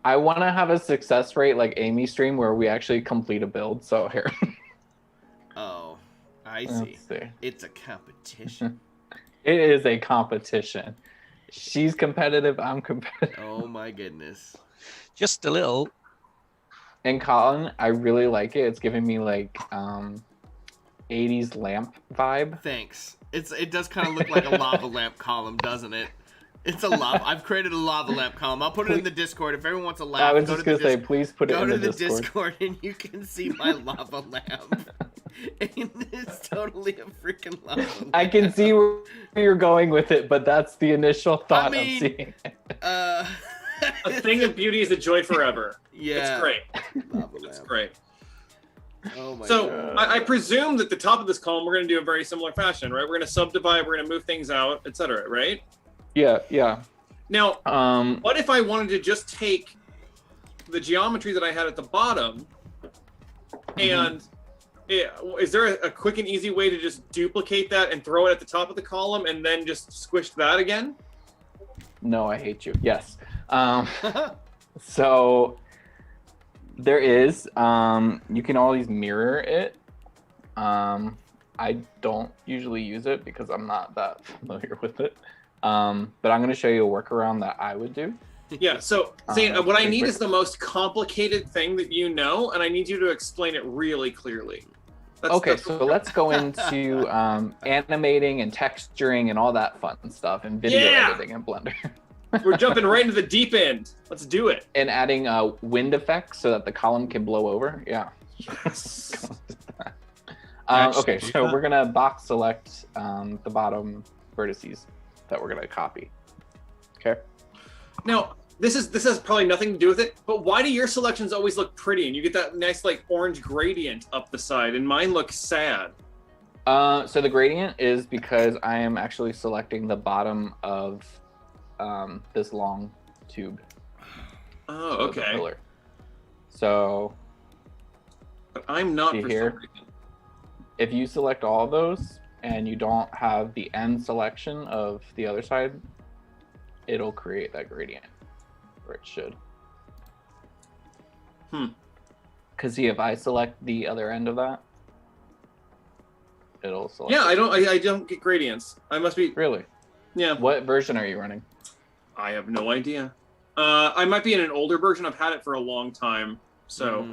I want to have a success rate like Amy stream where we actually complete a build. So here. Oh, I see. It's a competition. It is a competition. She's competitive. I'm competitive. Oh my goodness. Just a little. And Colin, I really like it. It's giving me like 80s lamp vibe. Thanks. It does kind of look like a lava lamp column, doesn't it? It's a lava. I've created a lava lamp column. I'll put it in the Discord. If everyone wants a laugh, I was just gonna say, please put it in the Discord. Go to the Discord and you can see my lava lamp. And it's totally a freaking lava lamp. I can see where you're going with it, but that's the initial thought of seeing it. A thing of beauty is a joy forever. Yeah. It's great. Lava lamp. It's great. Oh my God. I presume that the top of this column we're going to do a very similar fashion, right? We're going to subdivide, we're going to move things out, etc., right? Yeah. Now, what if I wanted to just take the geometry that I had at the bottom and is there a quick and easy way to just duplicate that and throw it at the top of the column and then just squish that again? No, I hate you. Yes. So there is, you can always mirror it. I don't usually use it because I'm not that familiar with it. But I'm going to show you a workaround that I would do. Yeah, so Zane, what I need quick. is the most complicated thing that you know, and I need you to explain it really clearly. So let's go into animating and texturing and all that fun stuff and video editing in Blender. We're jumping right into the deep end. Let's do it. And adding wind effects so that the column can blow over. Yeah. Okay, so we're gonna box select the bottom vertices that we're gonna copy. Okay. Now, this has probably nothing to do with it, but why do your selections always look pretty and you get that nice like orange gradient up the side, and mine looks sad? So the gradient is because I am actually selecting the bottom of this long tube. Oh, okay. Pillar. So, but I'm not see for here. some reason. If you select all of those and you don't have the end selection of the other side, it'll create that gradient, or it should. Because see, if I select the other end of that, it'll select. Yeah, I don't get gradients. I must be. Really? Yeah. What version are you running? I have no idea. I might be in an older version. I've had it for a long time, so.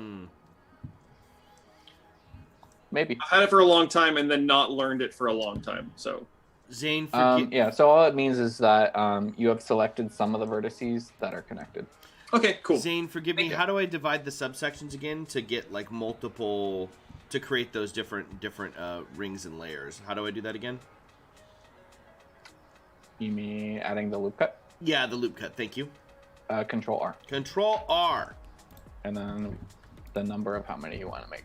Maybe. I've had it for a long time and then not learned it for a long time. So, Zane, yeah. So all it means is that you have selected some of the vertices that are connected. okay, cool. Zane, forgive me. How do I divide the subsections again to get like multiple to create those different rings and layers? How do I do that again? You mean adding the loop cut? Yeah, the loop cut. Thank you. Control R. Control R. And then the number of how many you want to make.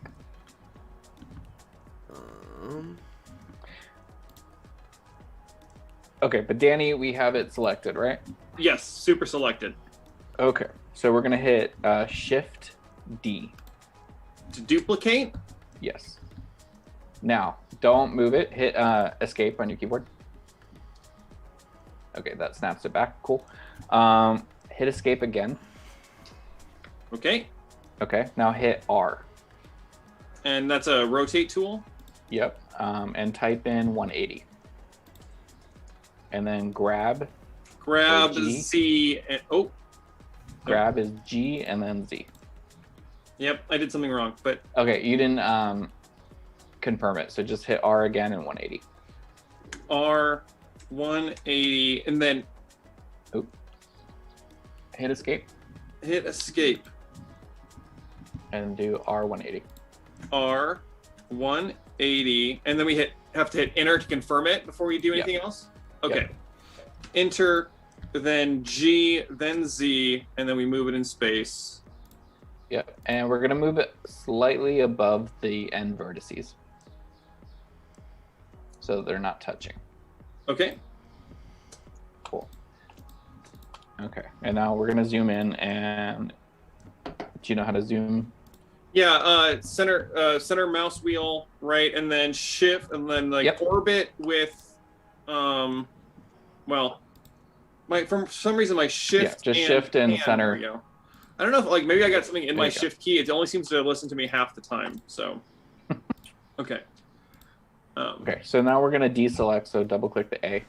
Okay, but Danny, we have it selected, right? Yes, super selected. Okay, so we're gonna hit Shift D. To duplicate? Yes. Now, don't move it. Hit Escape on your keyboard. Okay, that snaps it back. Cool. Hit Escape again. Okay. Okay, now hit R. And that's a rotate tool? Yep. And type in 180. And then grab. Grab G. Z and Grab is G and then Z. Yep, I did something wrong, but Okay, you didn't confirm it, so just hit R again and 180. R 180 and then Hit Escape hit escape. and do R 180. R 180 and then we have to hit enter to confirm it before we do anything else? Okay. Yep. Enter, then G, then Z, and then we move it in space. Yep, and we're gonna move it slightly above the end vertices, so they're not touching. Okay. Cool. Okay, and now we're gonna zoom in, and do you know how to zoom? Yeah, center mouse wheel, right, and then shift, and then orbit with, well, for some reason my shift. Yeah, just shift and center. There we go. I don't know if maybe I got something in my you go. shift key. It only seems to listen to me half the time. So, okay. Okay, so now we're gonna deselect. So double click the A,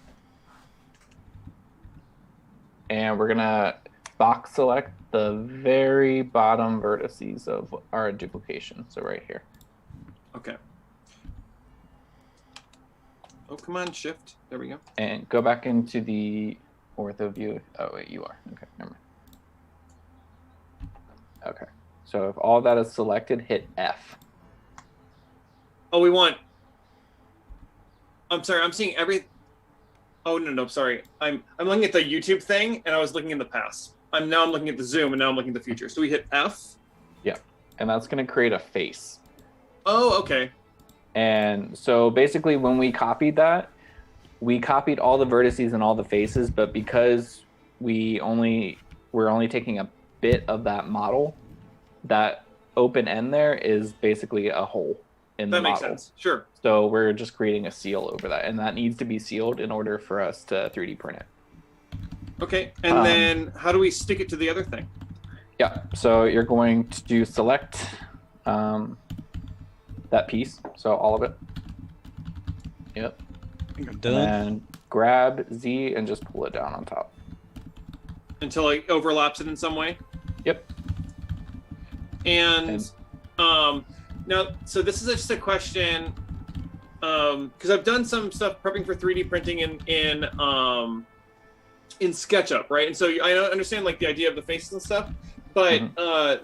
and we're gonna box select the very bottom vertices of our duplication. So right here. Okay. Oh, come on, shift. There we go. And go back into the ortho view. Oh wait, you are. Okay, never mind. Okay, so if all that is selected, hit F. Oh, we want. I'm sorry. I'm seeing every. Oh no, sorry. I'm looking at the YouTube thing, and I was looking in the past. I'm looking at the zoom, and now I'm looking at the future. So we hit F. Yeah, and that's gonna create a face. Oh, okay. And so basically, when we copied that, we copied all the vertices and all the faces, but because we're only taking a bit of that model, that open end there is basically a hole in the model. That makes sense. Sure. So we're just creating a seal over that, and that needs to be sealed in order for us to 3D print it. Okay, and then how do we stick it to the other thing? Yeah, so you're going to select that piece, so all of it. Yep. I think I'm And done. then grab Z and just pull it down on top. Until it overlaps it in some way. Yep. And now, so this is just a question, because I've done some stuff prepping for 3D printing in SketchUp, right? And so I understand like the idea of the faces and stuff, but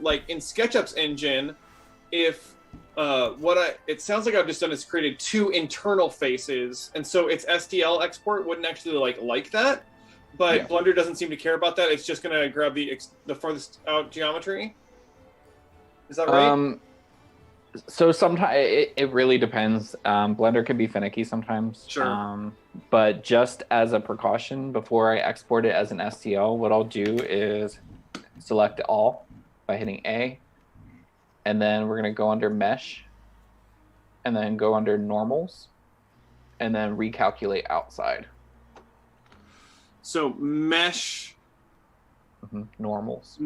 like in SketchUp's engine, if it sounds like I've just done is created 2 internal faces, and so its STL export wouldn't actually like that. But Blender doesn't seem to care about that. It's just gonna grab the farthest out geometry. Is that right? So sometimes it really depends. Blender can be finicky sometimes. Sure. But just as a precaution, before I export it as an STL, what I'll do is select all by hitting A, and then we're gonna go under Mesh, and then go under Normals, and then recalculate outside. So Mesh. Normals.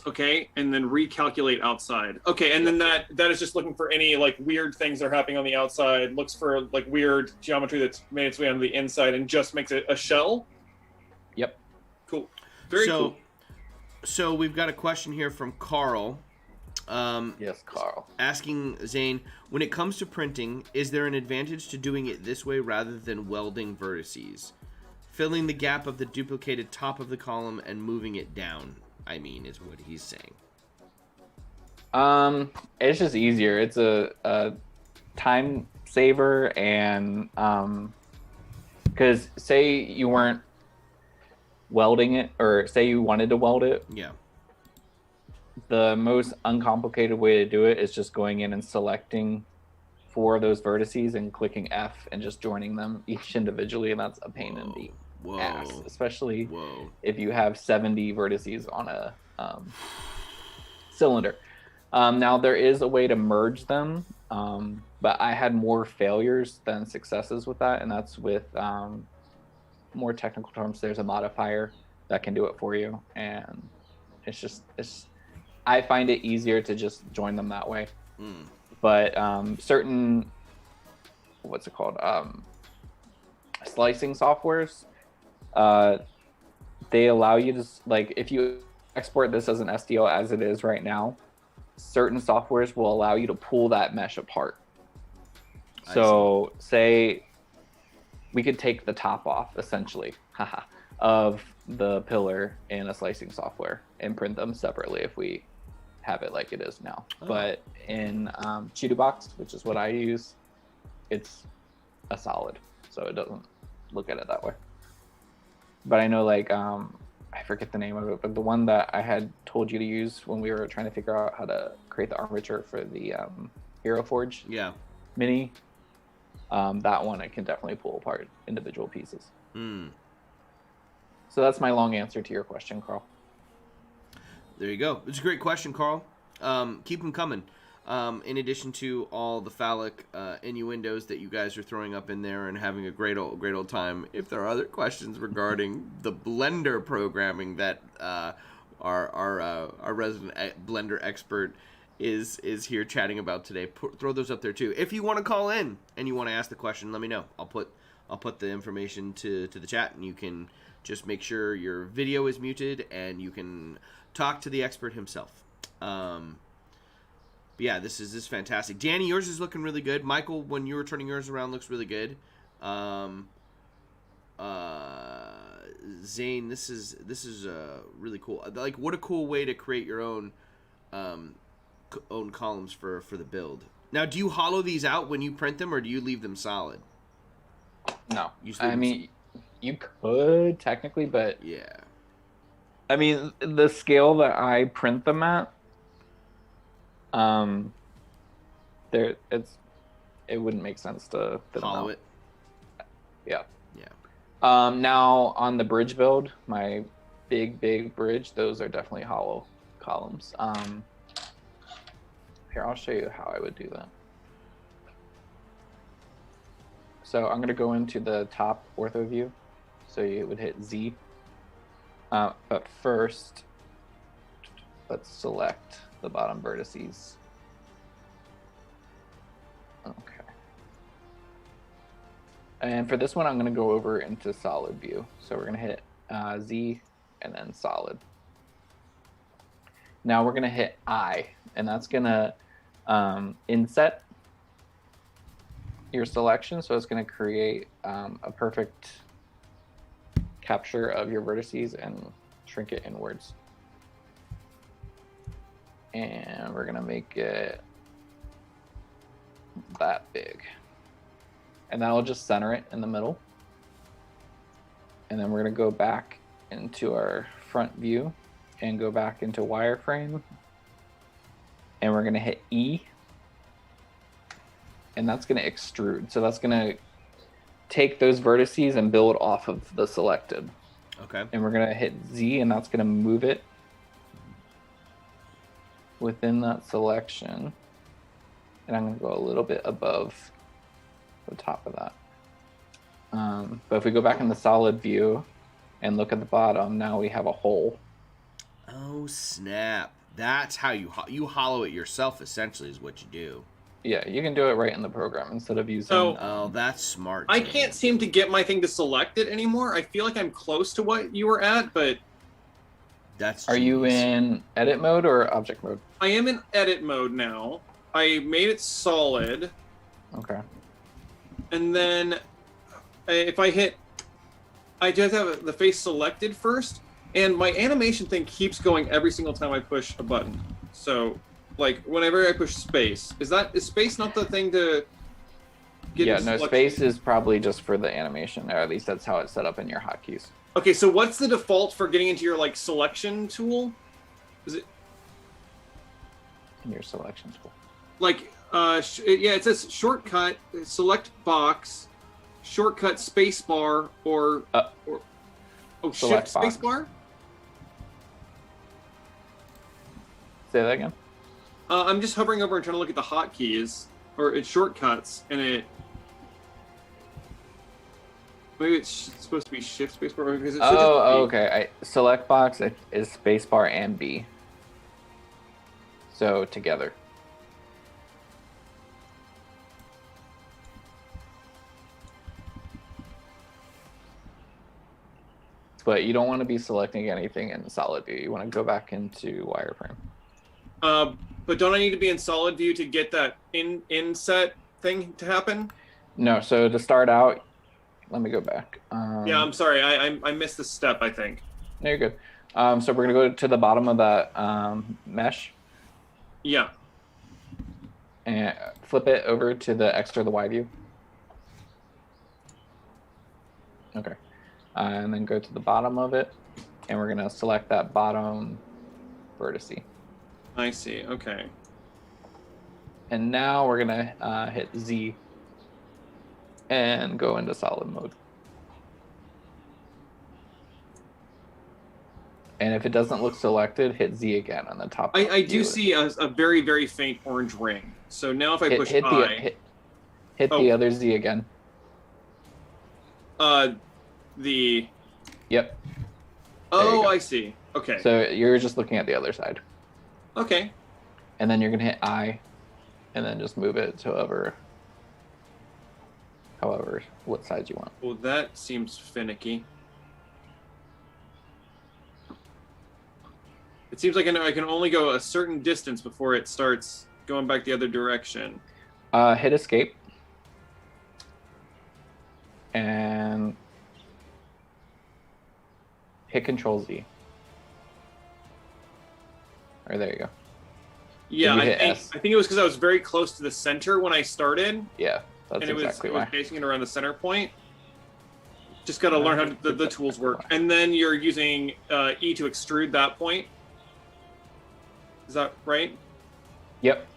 Okay, and then recalculate outside. Okay, and then that is just looking for any like weird things that are happening on the outside, looks for like weird geometry that's made its way onto the inside, and just makes it a shell. Yep. Cool. Very cool. So we've got a question here from Carl. Yes, Carl. Asking Zane, when it comes to printing, is there an advantage to doing it this way rather than welding vertices? Filling the gap of the duplicated top of the column and moving it down, I mean, is what he's saying. It's just easier. It's a time saver, and because say you weren't welding it, or say you wanted to weld it, the most uncomplicated way to do it is just going in and selecting 4 of those vertices and clicking F and just joining them each individually, and that's a pain in the ass, especially if you have 70 vertices on a cylinder. Now there is a way to merge them, but I had more failures than successes with that, and that's with more technical terms. There's a modifier that can do it for you, and I find it easier to just join them that way. But certain slicing softwares, they allow you to, like, if you export this as an STL as it is right now, certain softwares will allow you to pull that mesh apart. So say we could take the top off, essentially, of the pillar in a slicing software and print them separately if we have it like it is now. But in Box, which is what I use, it's a solid, so it doesn't look at it that way. But I know, like, I forget the name of it, but the one that I had told you to use when we were trying to figure out how to create the armature for the Hero Forge mini, that one, it can definitely pull apart individual pieces. So that's my long answer to your question, Carl. There you go. It's a great question, Carl. Keep them coming. In addition to all the phallic innuendos that you guys are throwing up in there and having a great old time, if there are other questions regarding the Blender programming that our resident Blender expert is here chatting about today, throw those up there too. If you want to call in and you want to ask the question, let me know. I'll put the information to the chat, and you can just make sure your video is muted and you can talk to the expert himself. But yeah, this is fantastic. Danny, yours is looking really good. Michael, when you were turning yours around, looks really good. Zane, this is really cool. Like, what a cool way to create your own columns for the build. Now, do you hollow these out when you print them, or do you leave them solid? No, I mean, you could technically, but yeah. I mean, the scale that I print them at, it wouldn't make sense to hollow it. Yeah. Now on the bridge build, my big bridge, those are definitely hollow columns. Here, I'll show you how I would do that. So I'm gonna go into the top ortho view. So you would hit Z. But first, let's select the bottom vertices. Okay. And for this one, I'm going to go over into solid view. So we're going to hit Z and then solid. Now we're going to hit I, and that's going to inset your selection. So it's going to create a perfect capture of your vertices and shrink it inwards. And we're going to make it that big. And that'll just center it in the middle. And then we're going to go back into our front view and go back into wireframe. And we're going to hit E. And that's going to extrude. So that's going to take those vertices and build off of the selected. Okay. And we're going to hit Z, and that's going to move it within that selection. And I'm going to go a little bit above the top of that. But if we go back in the solid view and look at the bottom, now we have a hole. Oh, snap. That's how you hollow it yourself, essentially, is what you do. Yeah, you can do it right in the program instead of using... Oh, that's smart. I Zane. can't seem to get my thing to select it anymore. I feel like I'm close to what you were at, but... That's Are you genius. in edit mode or object mode? I am in edit mode now. I made it solid, Okay. and then if I hit... I just have the face selected first, and my animation thing keeps going every single time I push a button. So... Like, whenever I push space, is space not the thing to get? Yeah, in no, selection? space is probably just for the animation, or at least that's how it's set up in your hotkeys. Okay, so what's the default for getting into your like selection tool? Is it In your selection tool. like yeah? It says shortcut, select box, shortcut space bar, or select shift space box. bar. Say that again. I'm just hovering over and trying to look at the hotkeys or it's shortcuts, and it maybe it's supposed to be shift space bar. Because it should just be- Okay. Select box is spacebar and B. So together. But you don't want to be selecting anything in solid view. You want to go back into wireframe. But don't I need to be in solid view to get that inset thing to happen? No, so to start out, let me go back. Yeah, I'm sorry, I missed this step, I think. No, you're good. So we're gonna go to the bottom of that mesh Yeah. and flip it over to the X or the Y view. Okay. And then go to the bottom of it, and we're gonna select that bottom vertice. I see, okay. And now we're gonna hit Z and go into solid mode. And if it doesn't look selected, hit Z again on the top. I do view. see a very, very faint orange ring. So now if I push hit I... the other Z again. The... Yep. Oh, go. I see. Okay. So you're just looking at the other side. Okay. And then you're going to hit I, and then just move it to however, what side you want. Well, that seems finicky. It seems like I can only go a certain distance before it starts going back the other direction. Hit escape. And hit Control Z. Or there you go. Yeah, you I hit think, S. I think it was because I was very close to the center when I started, Yeah, that's and it exactly was why. basing it around the center point. Just got to learn how the tools work. And then you're using E to extrude that point. Is that right? Yep.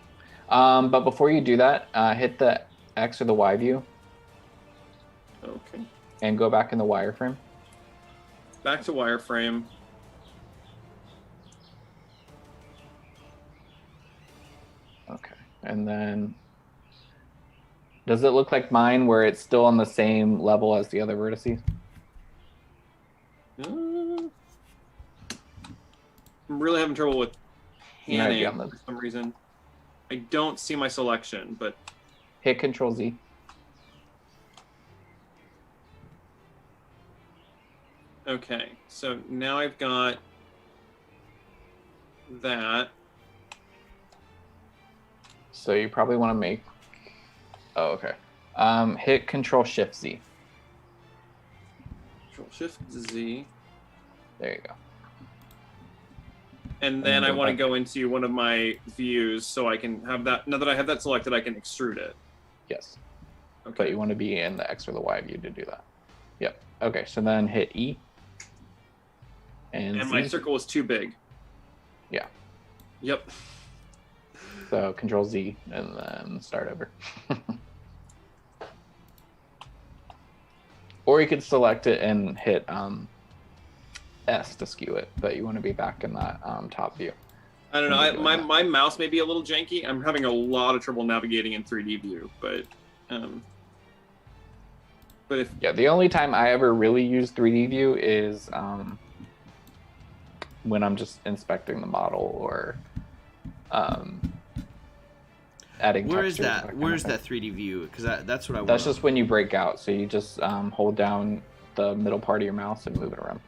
But before you do that, hit the X or the Y view Okay. and go back in the wireframe. Back to wireframe. Okay. And then does it look like mine where it's still on the same level as the other vertices? I'm really having trouble with You might be panning on the- for some reason. I don't see my selection, but Hit Control Z. Okay, so now I've got that. So you probably want to make. Oh, okay. Hit Control Shift Z. Control Shift Z. There you go. And then then I go want to back. go into one of my views so I can have that. Now that I have that selected, I can extrude it. Yes. Okay. But you want to be in the X or the Y view to do that. Yep. Okay, so then hit E. And my Z. circle was too big. Yeah. Yep. So Control Z and then start over. Or you could select it and hit S to skew it, but you want to be back in that top view. I don't know. My mouse may be a little janky. I'm having a lot of trouble navigating in 3D view, but if Yeah, the only time I ever really use 3D view is when I'm just inspecting the model or adding Where is textures, that? kind Where's of thing. that 3D view? Because that's what I want. That's just when you break out. So you just hold down the middle part of your mouse and move it around.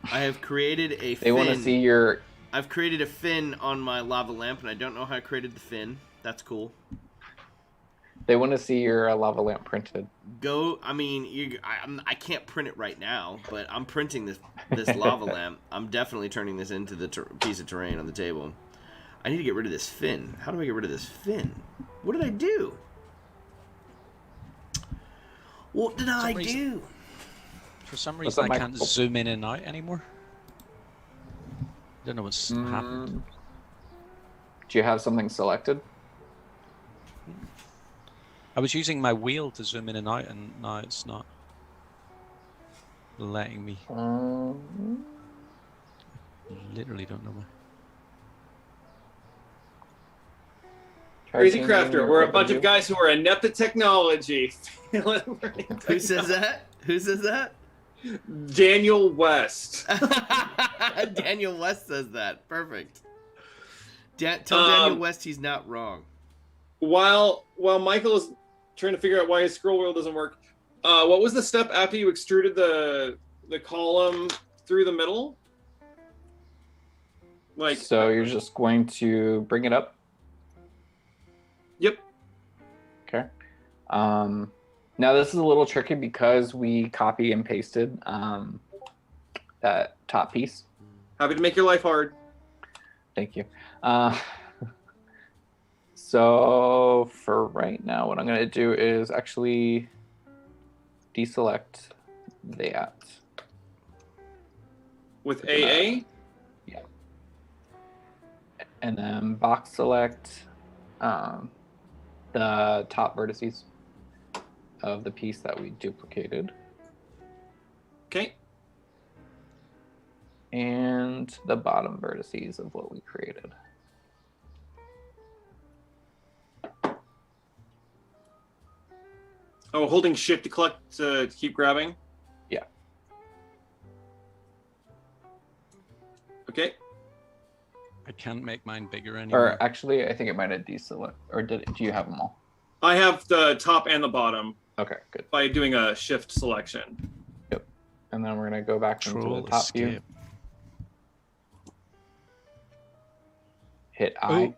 I have created a fin. They want to see your. I've created a fin on my lava lamp, and I don't know how I created the fin. That's cool. They want to see your lava lamp printed. I mean, I can't print it right now, but I'm printing this lava lamp. I'm definitely turning this into the piece of terrain on the table. I need to get rid of this fin. How do I get rid of this fin? What did I do? What did I do? For some What's reason, that I can't microphone? zoom in and out anymore. Don't know what's happened. Do you have something selected? I was using my wheel to zoom in and out, and now it's not letting me. Literally don't know why. Crazy Crafter, we're a bunch of guys who are inept at technology. Who says that? Who says that? Daniel West. Daniel West says that. Perfect. Tell Daniel West he's not wrong. While Michael is trying to figure out why his scroll wheel doesn't work, what was the step after you extruded the column through the middle? So you're just going to bring it up. Yep. Okay. Now this is a little tricky because we copy and pasted that top piece. Happy to make your life hard. Thank you. So for right now, what I'm going to do is actually deselect that. With AA? Yeah. And then box select the top vertices of the piece that we duplicated. Okay. And the bottom vertices of what we created. Oh, holding shift to keep grabbing? Yeah. Okay. I can't make mine bigger anymore. Or actually, I think it might have deselect. Or do you have them all? I have the top and the bottom Okay, good. by doing a shift selection. Yep. And then we're going to go back into Control the top view. escape. Hit I.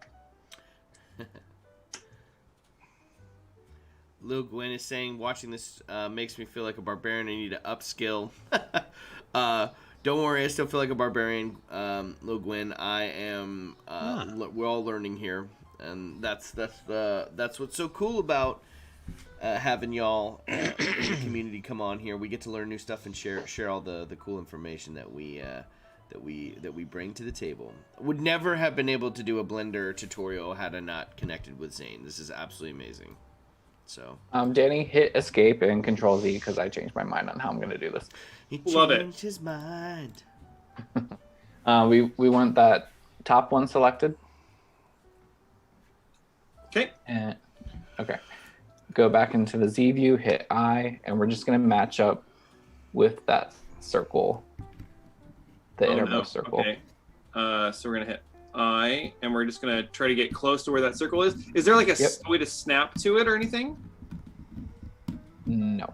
Lil Gwen is saying, watching this makes me feel like a barbarian. I need to upskill. Don't worry, I still feel like a barbarian, Lil Gwen. I am. We're all learning here, and that's what's so cool about having y'all in the community come on here. We get to learn new stuff and share all the cool information that we bring to the table. Would never have been able to do a Blender tutorial had I not connected with Zane. This is absolutely amazing. So, Danny, hit escape and Control Z because I changed my mind on how I'm going to do this. he Love it. changed his mind. We want that top one selected. Okay. And okay, go back into the Z view, hit I, and we're just going to match up with that circle, the innermost circle. Okay. So we're gonna hit I, and we're just gonna try to get close to where that circle is. Is there like a way to snap to it or anything? No.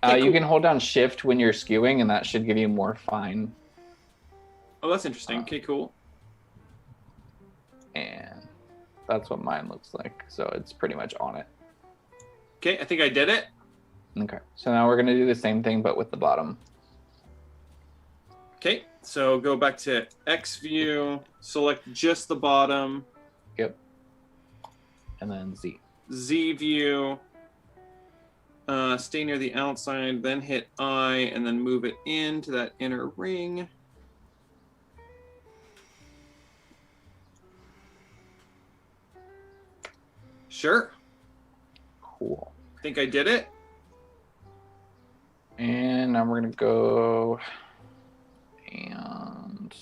Okay, You cool. can hold down shift when you're skewing, and that should give you more fine. Oh, that's interesting. Okay, cool. And that's what mine looks like. So it's pretty much on it. Okay, I think I did it. Okay. So now we're going to do the same thing, but with the bottom. Okay, so go back to X view, select just the bottom. Yep. And then Z. Z view. Stay near the outside, then hit I, and then move it into that inner ring. Sure. Cool. Think I did it. And now we're going to go and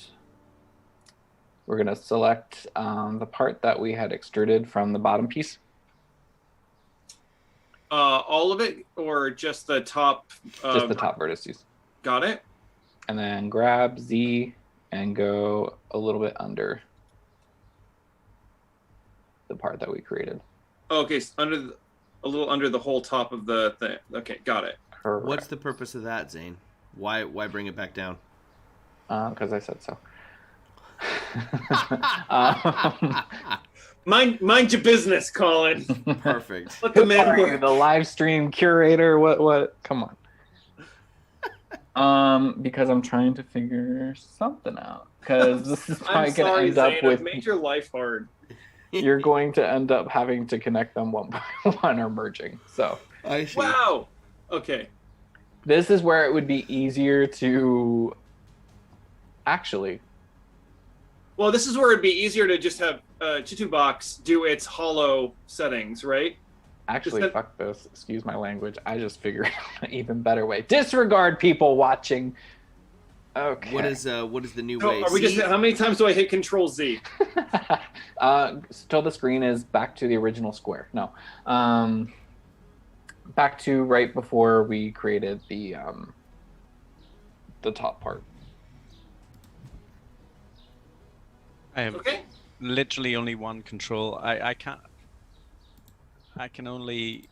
we're going to select the part that we had extruded from the bottom piece. All of it, or just the top? Just the top vertices. Got it. And then grab Z and go a little bit under the part that we created. Okay, so a little under the whole top of the thing. Okay, got it. Correct. What's the purpose of that, Zane? Why bring it back down? Because I said so. Mind your business, Colin. Perfect. Let the man Are you work. the live stream curator? What? Come on. Because I'm trying to figure something out. Because this is probably I'm going sorry, to end Zane. up with. I've made your life hard. You're going to end up having to connect them one by one or merging. So I see. Wow. Okay. this is where it would be easier to actually. Well, this is where it'd be easier to just have Chitubox do its hollow settings, right? Actually, Just fuck this. Excuse my language. I just figured out an even better way. Disregard people watching. Okay. What is the new So way? are we just? See? How many times do I hit Control Z? Till the screen is back to the original square. No. Back to right before we created the top part. I have Okay. literally only one control. I can only.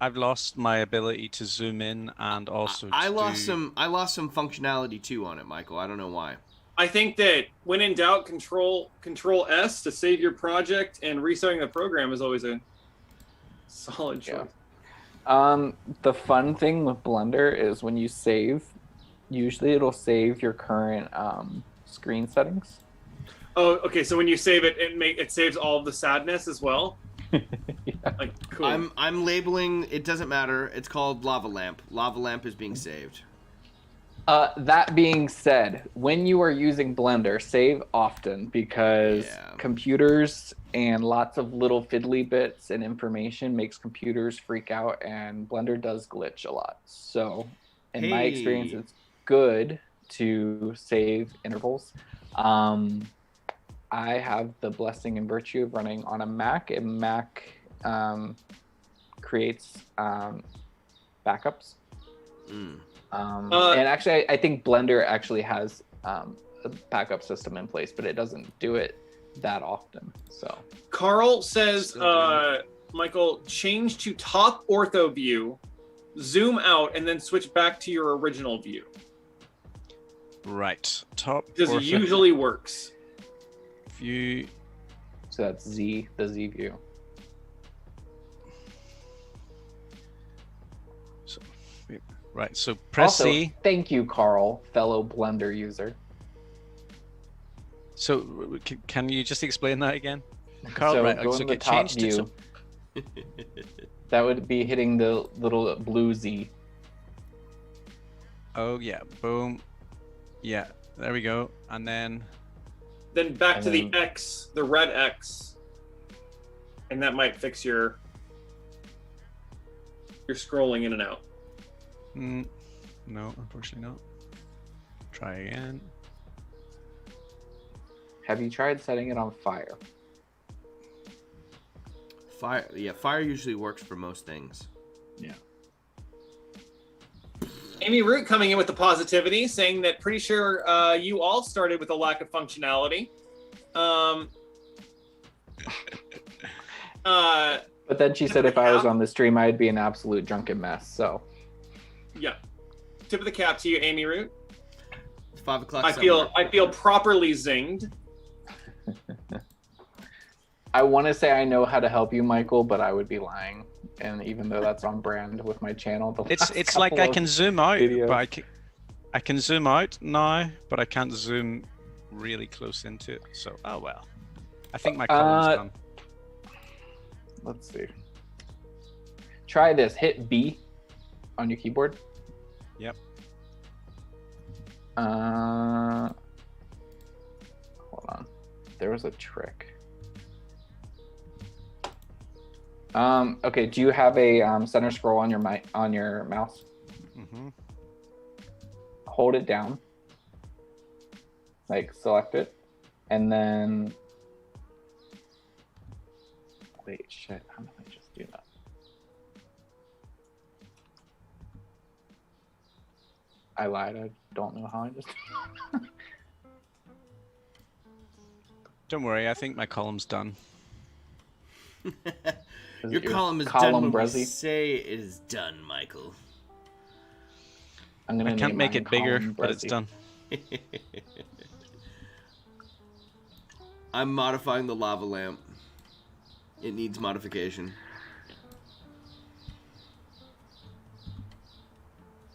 I've lost my ability to zoom in and also. I lost some functionality too on it, Michael. I don't know why. I think that when in doubt, Control S to save your project, and restarting the program is always a solid choice. Yeah. The fun thing with Blender is when you save, usually it'll save your current screen settings. Oh, okay. So when you save it, it saves all of the sadness as well. Yeah. Like, cool. I'm labeling. It doesn't matter. It's called Lava Lamp. Lava Lamp is being saved. That being said, when you are using Blender, save often because computers and lots of little fiddly bits and information makes computers freak out, and Blender does glitch a lot. So, in my experience, it's good to save intervals. I have the blessing and virtue of running on a Mac, and Mac creates backups. And actually, I think Blender actually has a backup system in place, but it doesn't do it that often. So Carl says, Michael, change to top ortho view, zoom out, and then switch back to your original view. Right. Top. Because it usually works. View. So that's Z, the Z view. So, right. So press Also, C. thank you, Carl, fellow Blender user. So can you just explain that again, Carl? So right. go So in the get top changed to view. That would be hitting the little blue Z. Oh yeah. Boom. Yeah. There we go. And then. Then back to the X, the red X, and that might fix your scrolling in and out. No, unfortunately not. Try again. Have you tried setting it on fire? Fire usually works for most things. Yeah. Amy Root coming in with the positivity, saying that pretty sure you all started with a lack of functionality. But then she said if I was on the stream, I'd be an absolute drunken mess. So. Yeah. Tip of the cap to you, Amy Root. It's 5 o'clock. I feel properly zinged. I want to say I know how to help you, Michael, but I would be lying. And even though that's on brand with my channel, It's like I can zoom out, videos. but I can zoom out now, but I can't zoom really close into it. So, oh well. I think my column's done. Let's see. Try this. Hit B on your keyboard. Yep. Hold on. There was a trick. Okay. Do you have a center scroll on your mouse? Mm-hmm. Hold it down. Like select it, and then wait. Shit. How did I just do that? I lied. I don't know how I just. Don't worry, I think my column's done. Your column is column done when we Brezzy? say it is done, Michael. I'm gonna I can't name make mine it bigger, column but it's Brezzy. done. I'm modifying the lava lamp. It needs modification.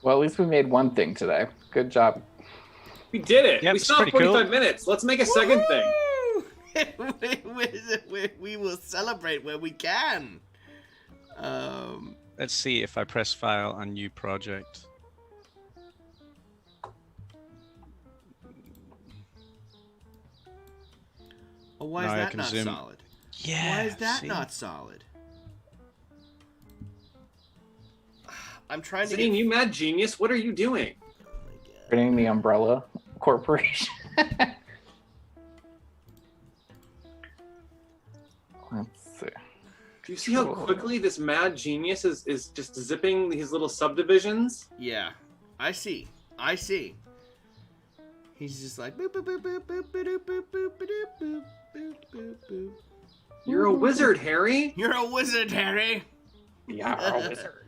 Well, at least we made one thing today. Good job. We did it. Yep, We it's stopped pretty cool. 45 minutes. Let's make a second thing. we will celebrate where we can. Let's see if I press file on new project. Oh, why is Now I that can not zoom. solid? Yeah. Why is that see? not solid? I'm trying to Zane, get... you mad genius. What are you doing? Oh my God. Creating the Umbrella Corporation. Let's see. Do you see how quickly this mad genius is just zipping these little subdivisions? Yeah, I see. I see. He's just like boop boop boop boop boop boop boop boop boop boop boop boop boop. You're a wizard, Harry. You're a wizard, Harry. Yeah, a wizard.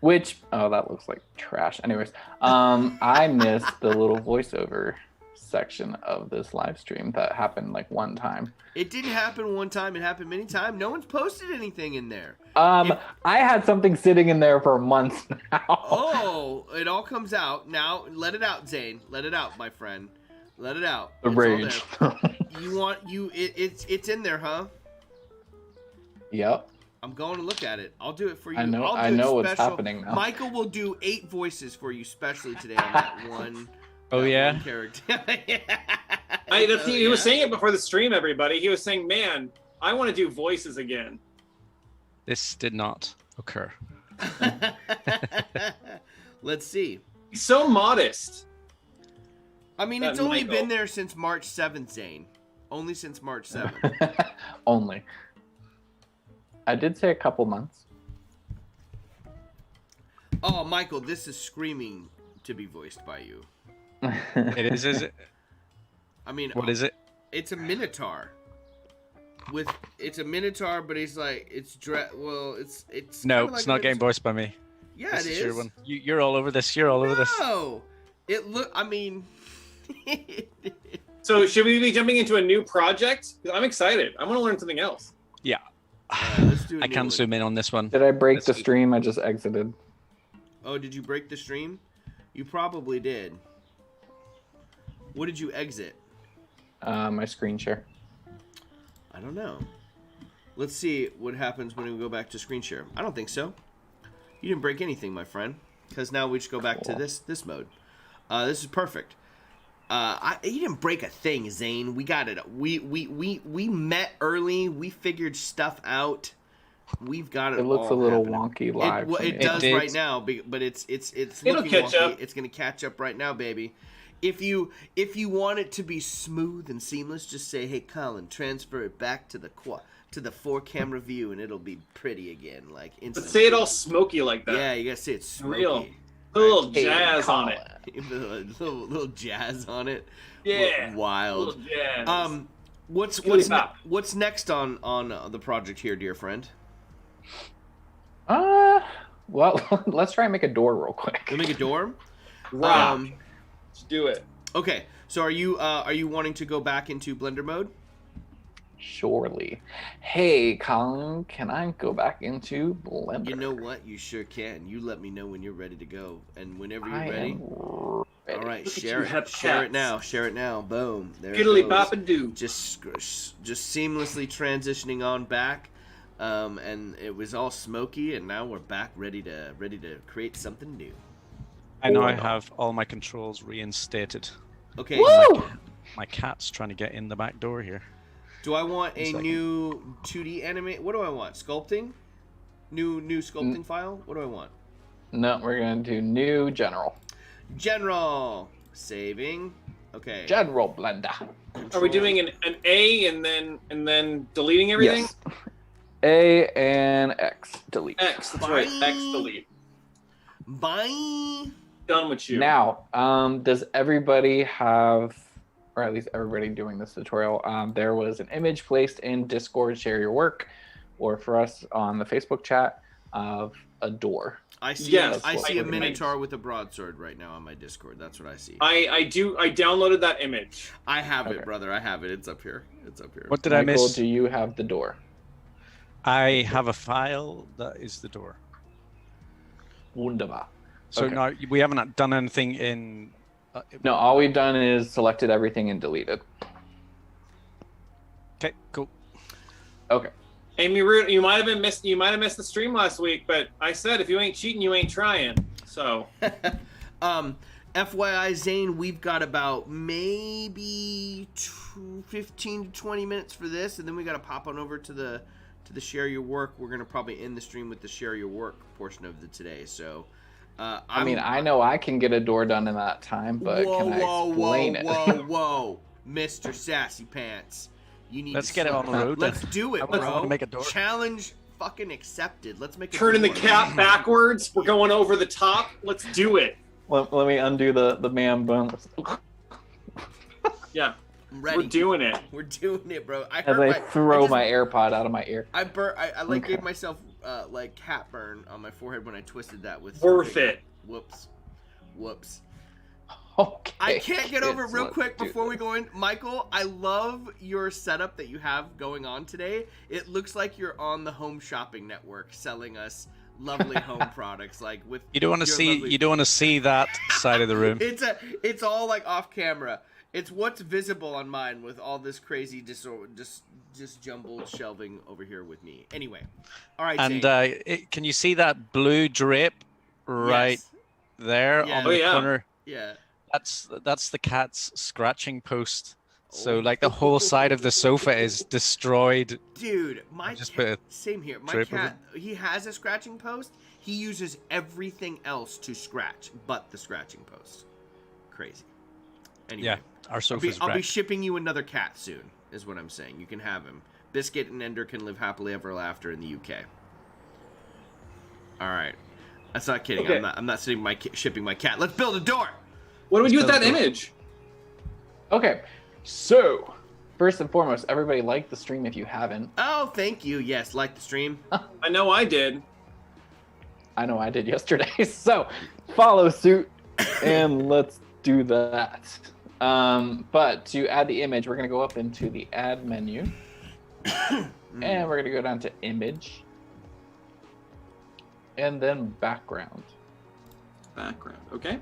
Which, oh, that looks like trash. Anyways, I missed the little voiceover section of this live stream that happened like one time. It didn't happen one time. It happened many times. No one's posted anything in there. I had something sitting in there for months now. Oh, it all comes out now. Let it out, Zane. Let it out, my friend. Let it out. The It's all rage. there. You want you? It's in there, huh? Yep. I'm going to look at it. I'll do it for you. I know- I'll do I it know what's special. happening now. Michael will do 8 voices for you specially today on that one. Oh, that yeah? one character. He was saying it before the stream, everybody. He was saying, man, I want to do voices again. This did not occur. Let's see. He's so modest. I mean, That it's only Michael. been there since March 7th, Zane. Only since March 7th. Only. I did say a couple months. Oh, Michael, this is screaming to be voiced by you. It is it? I mean, What is it? It's a Minotaur. It's a Minotaur, but he's like it's well, it's No, kinda like it's a not getting Minotaur. voiced by me. Yeah, This it is. your one. You're all over this. You're all over this. No, it look. I mean, So should we be jumping into a new project? I'm excited. I want to learn something else. let's do. I I can't zoom in on this one. Did I break Let's the see. stream? I just exited. Oh, did you break the stream? You probably did. What did you exit? My screen share. I don't know. Let's see what happens when we go back to screen share. I don't think so. You didn't break anything, my friend. Because now we just go back to Cool. this mode. This is perfect. You didn't break a thing, Zane. We got it. We met early. We figured stuff out. We've got it. It looks a all little happening. wonky live. It, to me. it does did. right now, but it's It'll looking catch wonky. up. It's gonna catch up right now, baby. If you want it to be smooth and seamless, just say, "Hey, Colin, transfer it back to the 4-camera view, and it'll be pretty again, like But instantly." say it all smoky like that. Yeah, you gotta say it's smoky. Real. A little Hey, jazz on it. Colin. little jazz on it. Yeah. Wild. A little jazz. What's next on the project here, dear friend? Well, let's try and make a door real quick. We'll make a door. Rock. Let's do it. Okay. So are you wanting to go back into Blender mode? Surely. Hey, Colin, can I go back into Blender? You know what? You sure can. You let me know when you're ready to go, and whenever you're I ready. am All right, Look at share you, it. have Share it cats. now. Share it now. Boom. There it Fiddly goes. pop and do. Just seamlessly transitioning on back, and it was all smoky, and now we're back ready to create something new. I know I have all my controls reinstated. Okay. Woo! My cat's trying to get in the back door here. Do I want a second. new 2D animate? What do I want? Sculpting? New sculpting file? What do I want? No, we're going to do new general. General. Saving. Okay. General Blender. Are we doing an A and then deleting everything? Yes. A and X. Delete. X. That's right. Bye. X delete. Bye. Done with you. Now, does everybody have, or at least everybody doing this tutorial, there was an image placed in Discord, share your work, or for us on the Facebook chat of a door. I see. Yes, I see a what it minotaur with a broadsword right now on my Discord. That's what I see. I downloaded that image. I have Okay. it, brother. I have it. It's up here. It's up here. What did I Michael, miss? do you have the door? I have a file that is the door. Wunderbar. So Okay. now we haven't done anything in. No, all we've done is selected everything and deleted. Okay, cool. Okay. Amy, you might have missed the stream last week, but I said if you ain't cheating, you ain't trying. So. FYI, Zane, we've got about maybe 15 to 20 minutes for this, and then we got to pop on over to the share your work. We're gonna probably end the stream with the share your work portion of the today. So, I mean, I know I can get a door done in that time, but can I explain it? Whoa, Mr. Sassy Pants, you need. Let's to get it on the road. Let's then. do it, I want bro. to make a door. Challenge fucking accepted. Let's make a Turning the door. cap backwards. We're going over the top. Let's do it. Let me undo the man bun. Yeah. I'm ready. We're doing it. We're doing it, bro. I As heard I throw just- my AirPod out of my ear. I Okay. gave myself like cat burn on my forehead when I twisted that with. Worth something. it. Whoops. Okay. I can't get over kids, real let's quick do before we this. go in. Michael, I love your setup that you have going on today. It looks like you're on the Home Shopping Network selling us lovely home products, like with. You don't want to your see. lovely- You don't want to see that side of the room. It's all like off camera. It's what's visible on mine with all this crazy just jumbled shelving over here with me. Anyway, all right. And Zane. can you see that blue drip right Yes. there Yeah. on Oh, the yeah. corner? Yeah. That's the cat's scratching post. So Oh. like the whole side of the sofa is destroyed. Dude, my Just cat, put a same here. My strip of cat, he has a scratching post. He uses everything else to scratch but the scratching post. Crazy. Anyway, Yeah, our sofa's I'll be wrecked. shipping you another cat soon, is what I'm saying. You can have him. Biscuit and Ender can live happily ever after in the UK. All right. That's not kidding. Okay. I'm not shipping my cat. Let's build a door. What do we do with that Let's go. image? Okay. So, first and foremost, everybody like the stream if you haven't. Oh, thank you. Yes, like the stream. I know I did. I know I did yesterday. So, follow suit and let's do that. But to add the image, we're going to go up into the add menu and we're going to go down to image and then background. Background. Okay.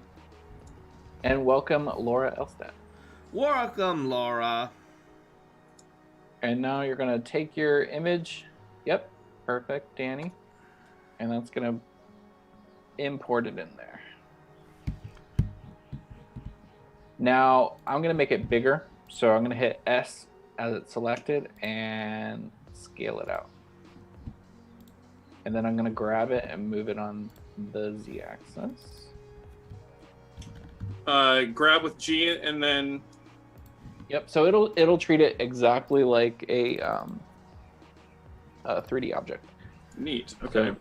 And welcome Laura Elstad. Welcome, Laura. And now you're going to take your image. Yep. Perfect, Danny. And that's going to import it in there. Now, I'm going to make it bigger. So I'm going to hit S as it's selected and scale it out. And then I'm going to grab it and move it on the Z axis. Grab with G and then. Yep. So it'll treat it exactly like a 3D object. Neat. Okay.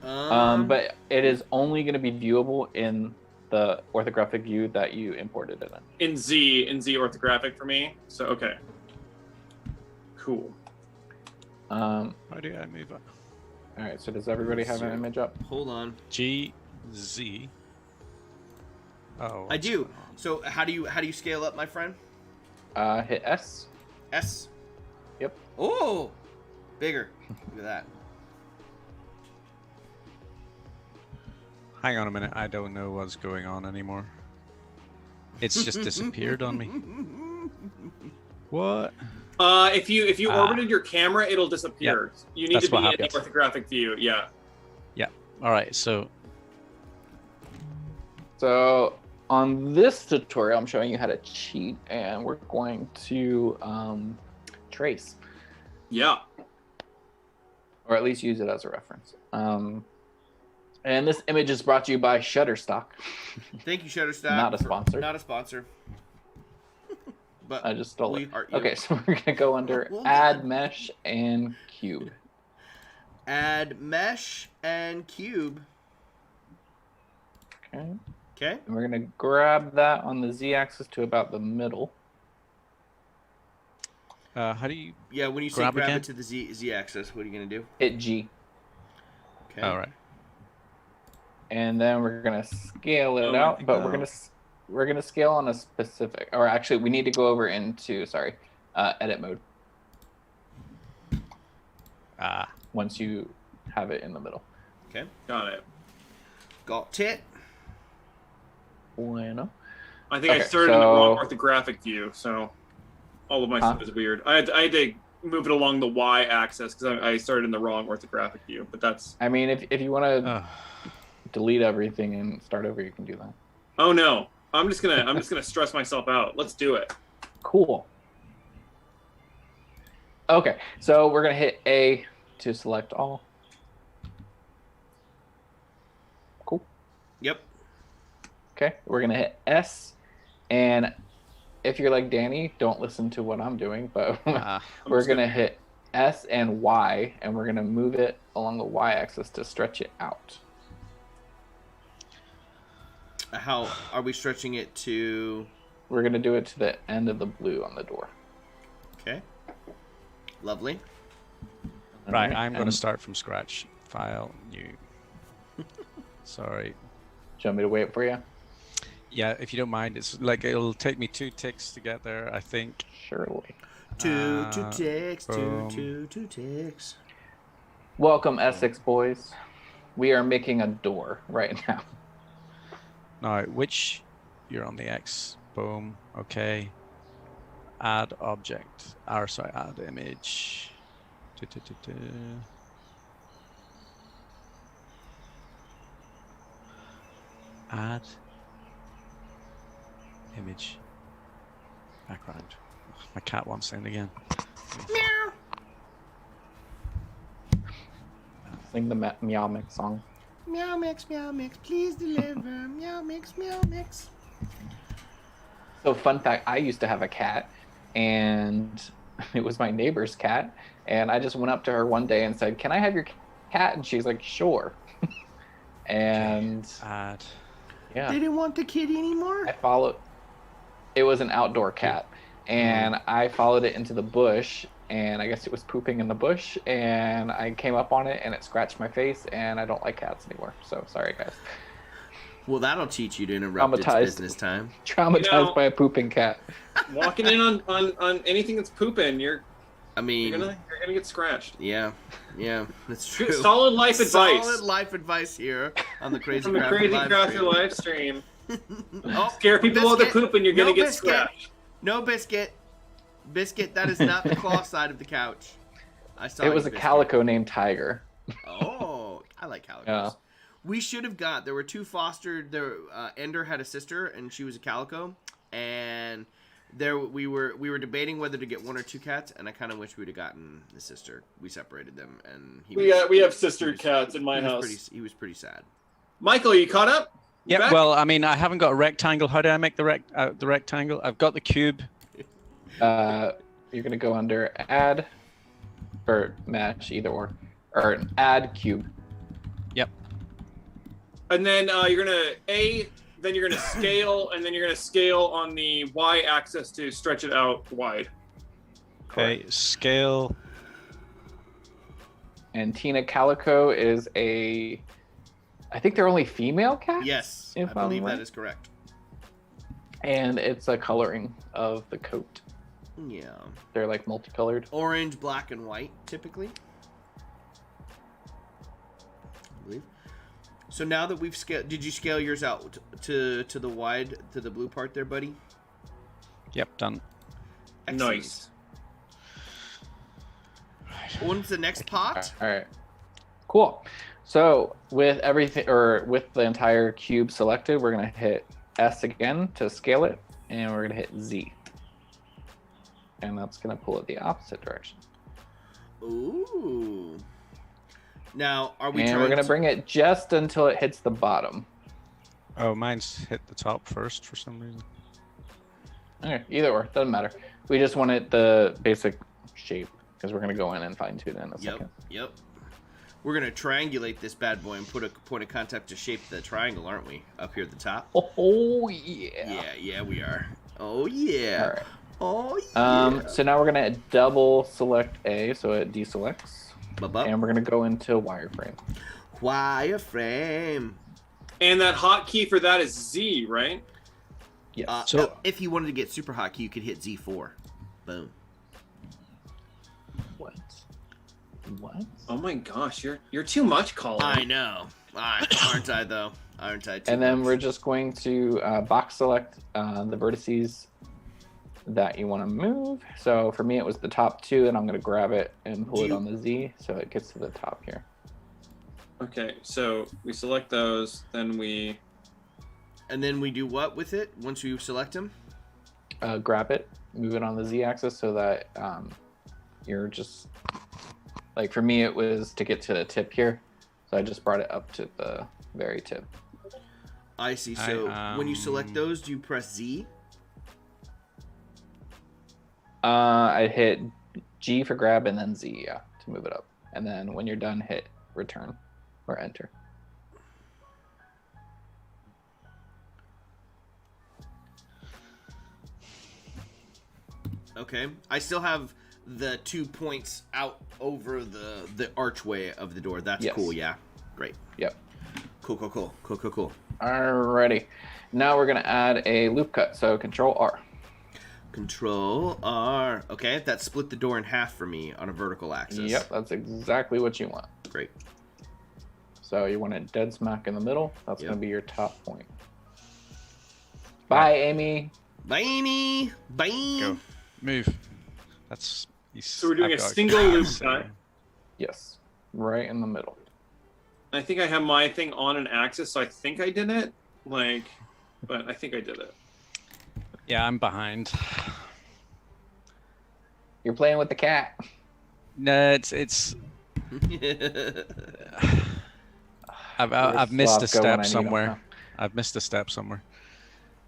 But it is only going to be viewable in the orthographic view that you imported it in. In Z orthographic for me. So okay. Cool. How do I move up? All right. So does everybody have an image up? Hold on. G Z. Oh. I do. So how do you scale up, my friend? Hit S. S. Yep. Oh, bigger. Look at that. Hang on a minute. I don't know what's going on anymore. It's just disappeared on me. What? If you orbited your camera, it'll disappear. Yep. You need That's to be what in the happens. orthographic view. Yeah. Yeah. All right. So On this tutorial, I'm showing you how to cheat, and we're going to trace, Yeah. or at least use it as a reference. And this image is brought to you by Shutterstock. Thank you, Shutterstock. Not a sponsor. Not a sponsor. But I just stole we it. are- Okay, so we're gonna go under Hold Add on. Mesh and Cube. Add mesh and cube. Okay, Okay. and we're gonna grab that on the Z-axis to about the middle. how do you? Yeah, when you say Grab grab again? it to the Z axis, what are you gonna do? Hit G, Okay. All right. and then we're gonna scale it Oh, I out. think But that- we're gonna scale on a specific, or actually, we need to go over into edit mode Ah. once you have it in the middle. Okay. Got it. Got it. Bueno. I think I Okay, started in the wrong so- orthographic view, so all of my Huh? stuff is weird. I had to move it along the Y-axis because I started in the wrong orthographic view. But that's I mean, if you want to Oh. delete everything and start over, you can do that. oh no, I'm just gonna stress myself out. Let's do it. Cool. Okay, so we're gonna hit A to select all. Cool. Yep. Okay, we're gonna hit S, and if you're like Danny, don't listen to what I'm doing, but Ah. we're just gonna hit S and Y, and we're gonna move it along the Y-axis to stretch it out. How are we stretching it to? We're gonna do it to the end of the blue on the door. Okay. Lovely. Right. Alright, I'm going to and start from scratch. File new. Sorry. Do you want me to wait for you? Yeah, if you don't mind, it's like it'll take me 2 ticks to get there, I think. Surely. Two Uh, ticks. boom. Two ticks. Welcome, Essex boys. We are making a door right now. Now, which you're on the X. Boom. Okay. Add object. Or sorry, add image. Du-du-du-du. Add image. Background. My cat wants in again. Meow. Sing the Meow Mix song. Meow mix, please deliver. Meow mix. So, fun fact, I used to have a cat, and it was my neighbor's cat, and I just went up to her one day and said, "Can I have your cat?" And she's like, "Sure." And Add. yeah, They didn't want the kitty anymore. I followed. It was an outdoor cat, and I followed it into the bush, and I guess it was pooping in the bush, and I came up on it, and it scratched my face, and I don't like cats anymore. So sorry, guys. Well, that'll teach you to interrupt its Traumatized. business time. Traumatized You know- by a pooping cat. Walking in on anything that's pooping, you're I mean, gonna get scratched. yeah, that's true. Good, solid life advice Solid life advice here on the Crazy from the Crafter Crazy live Crafter stream. live stream. Oh, Scare people while they're biscuit. pooping, you're gonna No get biscuit. scratched. No biscuit. Biscuit, that is not the claw side of the couch. I saw It was you, a Biscuit. calico named Tiger. Oh, I like calicos. Yeah. We should have got. There were two fostered. There, Ender had a sister, and she was a calico. And there, we were debating whether to get one or two cats, and I kind of wish we'd have gotten the sister. We separated them, and he We was, have sister cats in my he was house. he was pretty sad. Michael, are you caught up? You Yeah, back? well, I mean, I haven't got a rectangle. How do I make the rectangle? I've got the cube. You're gonna go under Add or Mesh, either or Add Cube. Yep. And then you're gonna then you're gonna scale, and then you're gonna scale on the y-axis to stretch it out wide. Okay, scale. And Tina Calico is I think they're only female cats? Yes, I if I'm believe right. that is correct. And it's a coloring of the coat. Yeah. They're like multicolored. Orange, black, and white, typically. I believe. So now that we've scaled, did you scale yours out to the wide, to the blue part there, buddy? Yep, done. Excellent. Nice. When's the next pot? All right. Cool. So with everything, or with the entire cube selected, we're gonna hit S again to scale it, and we're gonna hit Z. And that's gonna pull it the opposite direction. Ooh. Now, are we And trying we're gonna to... bring it just until it hits the bottom. Oh, mine's hit the top first for some reason. Okay, either or, doesn't matter. We just want it the basic shape because we're gonna go in and fine tune it in a second. Yep. We're gonna triangulate this bad boy and put a point of contact to shape the triangle, aren't we? Up here at the top. Oh yeah. Yeah, we are. Oh yeah. All right. Oh yeah. So now we're gonna double select A, so it deselects, Bup. and we're gonna go into wireframe. Wireframe. And that hotkey for that is Z, right? Yes. So- if you wanted to get super hotkey, you could hit Z4. Boom. What? Oh my gosh, you're too much, Colin. I know. Aren't I though? Aren't I? Too And then much? we're just going to box select the vertices that you want to move. So for me, it was the top two, and I'm going to grab it and pull it on the Z so it gets to the top here. Okay, so we select those, then we... And then we do what with it once you select them? Grab it, move it on the Z axis so that you're just... Like for me, it was to get to the tip here. So I just brought it up to the very tip. I see. So when you select those, do you press Z? I hit G for grab and then Z, yeah, to move it up. And then when you're done, hit return or enter. Okay. I still have the 2 points out over the archway of the door. That's Yes. cool. Yeah. Great. Yep. Cool. Alrighty. Now we're gonna add a loop cut. So Control R. Control R. Okay, that split the door in half for me on a vertical axis. Yep, that's exactly what you want. Great. So you want it dead smack in the middle. That's Yep. gonna be your top point. Bye, Amy. Bye, Amy. Bye. Go. Move. That's... So we're doing I've a got single loop cut. Yes, right in the middle. I think I have my thing on an axis, so I think I did it. But I think I did it. Yeah, I'm behind. You're playing with the cat. No, it's. I've missed a Sloth go when I step need 'em, somewhere. huh? I've missed a step somewhere.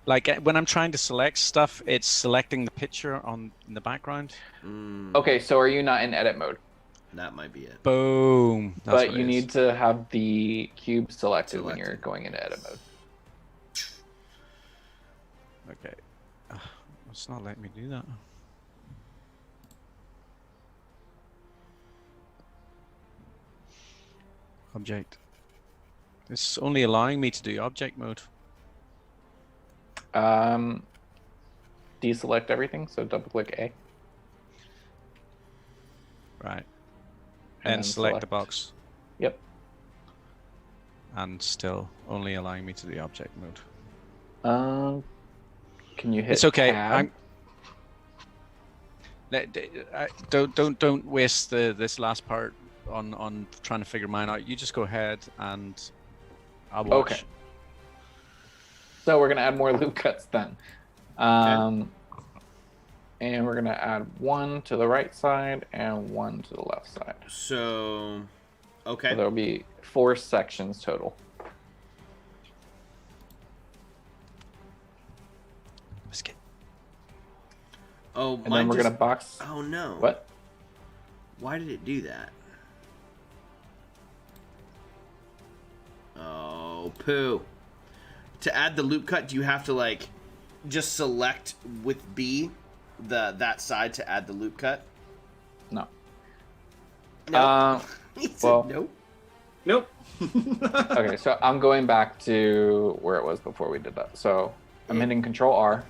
Like when I'm trying to select stuff, it's selecting the picture in the background. Okay, so are you not in edit mode? That might be it. Boom. That's But what you it need is. to have the cube selected when you're Selected. going into edit mode. Okay. It's not letting me do that. Object. It's only allowing me to do object mode. Deselect everything, so double click A. Right. And And then select the box. Yep. And still only allowing me to do object mode. Can you hit It's okay. tab? Don't waste this last part on trying to figure mine out. You just go ahead and I'll watch. Okay. So we're gonna add more loop cuts then. And we're gonna add one to the right side and one to the left side. So, okay. So there'll be 4 sections total. Biscuit. Oh, And then we're gonna box. Oh no. What? Why did it do that? Oh, Oh, poo. To add the loop cut, do you have to like just select with B that side to add the loop cut? No. No. He said well, nope. Nope. Okay, so I'm going back to where it was before we did that. So I'm hitting Control R,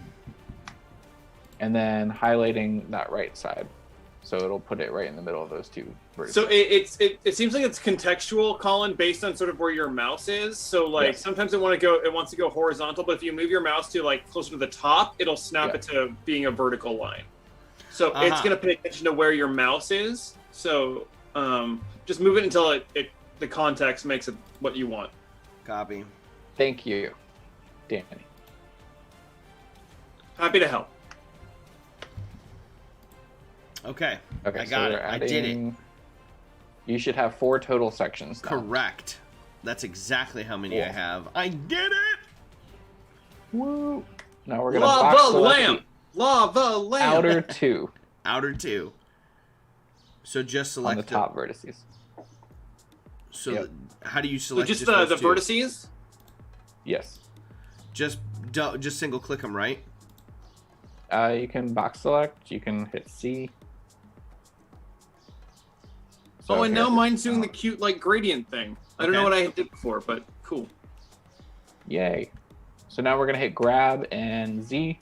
and then highlighting that right side. So it'll put it right in the middle of those two vertices. So it seems like it's contextual, Colin, based on sort of where your mouse is. So like Yes. sometimes it wants to go horizontal, but if you move your mouse to like closer to the top, it'll snap it to being a vertical line. So it's gonna pay attention to where your mouse is. So just move it until the context makes it what you want. Copy. Thank you, Danny. Happy to help. Okay. Okay, I got it. I did it. You should have 4 total sections now. Correct. That's exactly how many I have. I did it! Woo! Now we're gonna Lava box select lamp. Lava lamp. outer 2 Outer 2. So just on select the top vertices. So how do you So select just those the two? vertices. Yes. Just single click them, right? You can box select. You can hit C. So Oh, and here- now mine's doing the cute like gradient thing. I don't know Okay. what I did before, but cool. Yay. So now we're gonna hit grab and Z.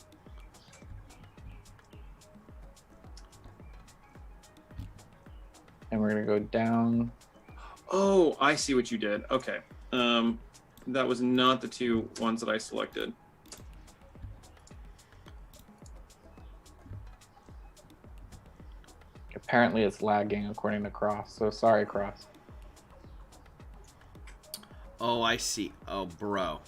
And we're gonna go down. Oh, I see what you did. Okay. That was not the 2 ones that I selected. Apparently it's lagging according to Cross. So sorry, Cross. Oh, I see. Oh, bro.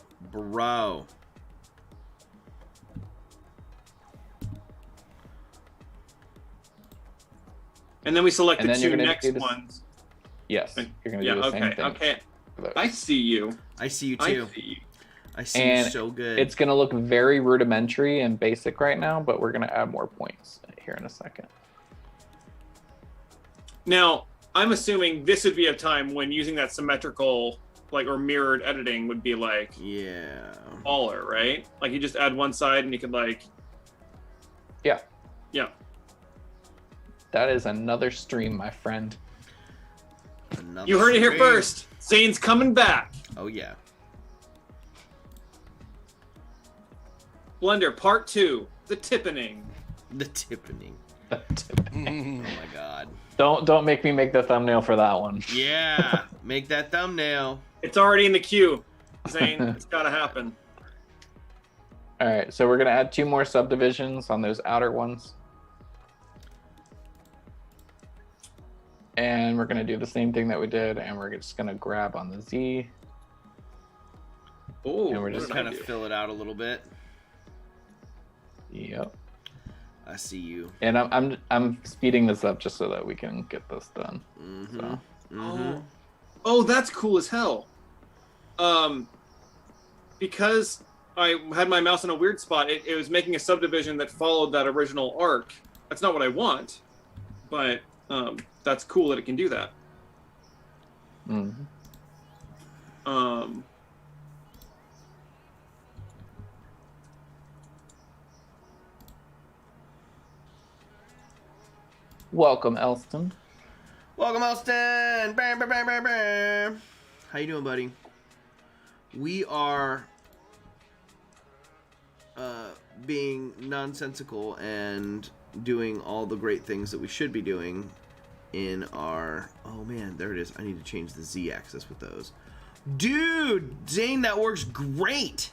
And then we select And the then you're 2 gonna next do this- ones. Yes. You're gonna Yeah, do the same okay, thing. okay. for those. I see you. I see you I too. see you. I see And you so good. It's gonna look very rudimentary and basic right now, but we're gonna add more points here in a second. Now, I'm assuming this would be a time when using that symmetrical, like, or mirrored editing would be like yeah. baller, right? Like you just add one side and you could like, Yeah. yeah. That is another stream, my friend. Another You heard it here stream. first. Zane's coming back. Oh yeah. Blender Part 2, the tippening. The tippening. Oh my god. Don't make me make the thumbnail for that one. Yeah. Make that thumbnail. It's already in the queue, Zane. It's gotta happen. All right, so we're gonna add 2 more subdivisions on those outer ones. And we're gonna do the same thing that we did, and we're just gonna grab on the Z. Oh, And we're Just just kind of fill it out a little bit. Yep. I see you. And I'm speeding this up just so that we can get this done. Mm-hmm. So Mm-hmm. Oh, that's cool as hell. Because I had my mouse in a weird spot, it was making a subdivision that followed that original arc. That's not what I want, but that's cool that it can do that. mhm. Welcome, Elston. Welcome, Elston. Bam, bam, bam, bam, bam. How you doing, buddy? We are being nonsensical and doing all the great things that we should be doing in our... Oh, man, there it is. I need to change the Z-axis with those. Dude, Zane, that works great.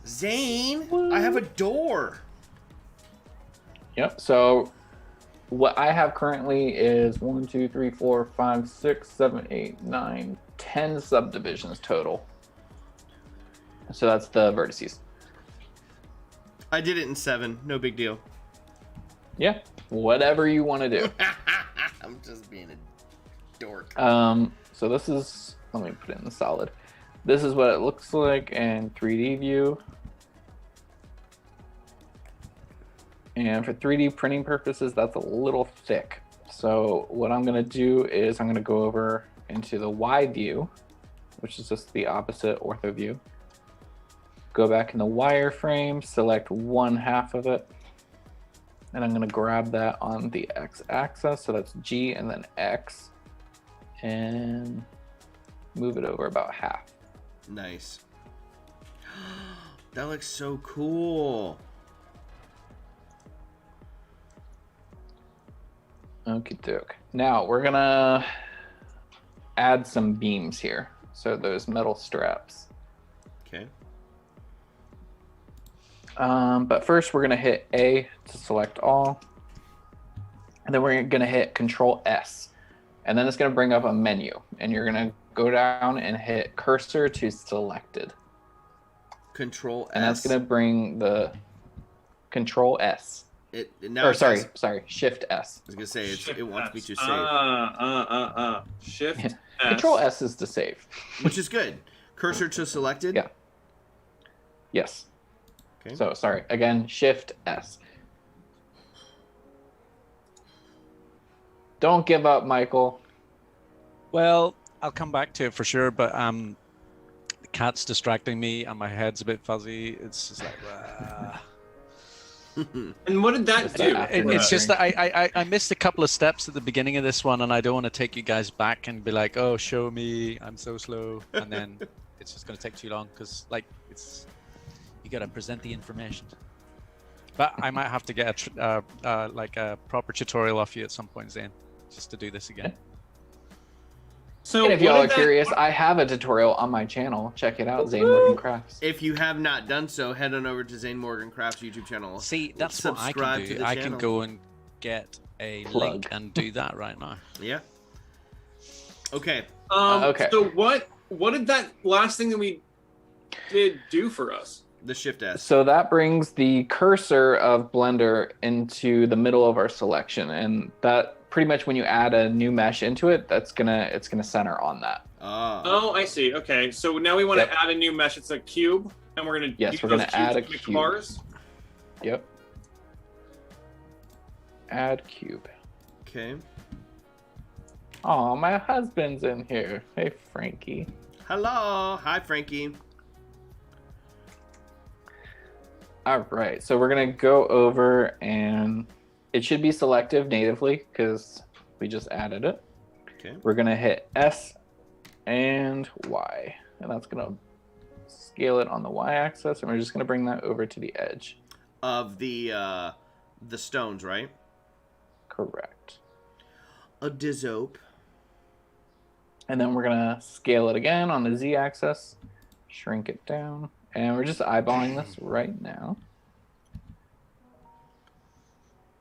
Zane, I have a door. Yep. So what I have currently is 1, 2, 3, 4, 5, 6, 7, 8, 9, 10 subdivisions total. So that's the vertices. I did it in 7. No big deal. Yeah. Whatever you want to do. I'm just being a dork. So this is, let me put it in the solid. This is what it looks like in 3D view. And for 3D printing purposes, that's a little thick. So what I'm gonna do is I'm gonna go over into the Y view. which is just the opposite ortho view. Go back in the wireframe, select 1/2 of it. And I'm going to grab that on the x-axis. So that's G and then X. And move it over about half. Nice. That looks so cool. Okie doke. Now we're going to add some beams here. So those metal straps. Okay. But first we're going to hit A to select all. And then we're going to hit Control S. And then it's going to bring up a menu. And you're going to go down and hit cursor to selected. Control S. And that's going to bring the Control S. Now Or sorry, Shift S. I was going to say, Shift it wants me S. to save. Shift Yeah. S. Control S is to save. Which is good. Cursor to selected? Yeah. Yes. Okay. So sorry, again, Shift S. Don't give up, Michael. Well, I'll come back to it for sure, but the cat's distracting me and my head's a bit fuzzy. It's just like, And what did that do? It's just that I missed a couple of steps at the beginning of this one, and I don't want to take you guys back and be like, oh, show me, I'm so slow, and then it's just going to take too long because like you got to present the information. But I might have to get a proper tutorial off you at some point, Zane, just to do this again. So And if what y'all are did that- curious, I have a tutorial on my channel. Check it out, Zane Morgan Crafts. If you have not done so, head on over to Zane Morgan Crafts YouTube channel. See, that's what I Subscribe can to do. the I channel. can go and get a Plug. link and do that right now. Yeah. Okay. Okay. So what did that last thing that we did do for us? The Shift S. So that brings the cursor of Blender into the middle of our selection, and that pretty much when you add a new mesh into it, it's gonna center on that. Oh, I see. Okay, so now we want to add a new mesh. It's a cube, and we're gonna Yes, use we're those gonna add cubes a to make the cube. bars. Yep. Add cube. Okay. Oh, my husband's in here. Hey, Frankie. Hello. Hi, Frankie. All right, so we're gonna go over, and it should be selective natively because we just added it. Okay. We're gonna hit S and Y, and that's gonna scale it on the Y-axis, and we're just gonna bring that over to the edge. Of the stones, right? Correct. A dizope. And then we're gonna scale it again on the Z-axis, shrink it down, and we're just eyeballing this right now.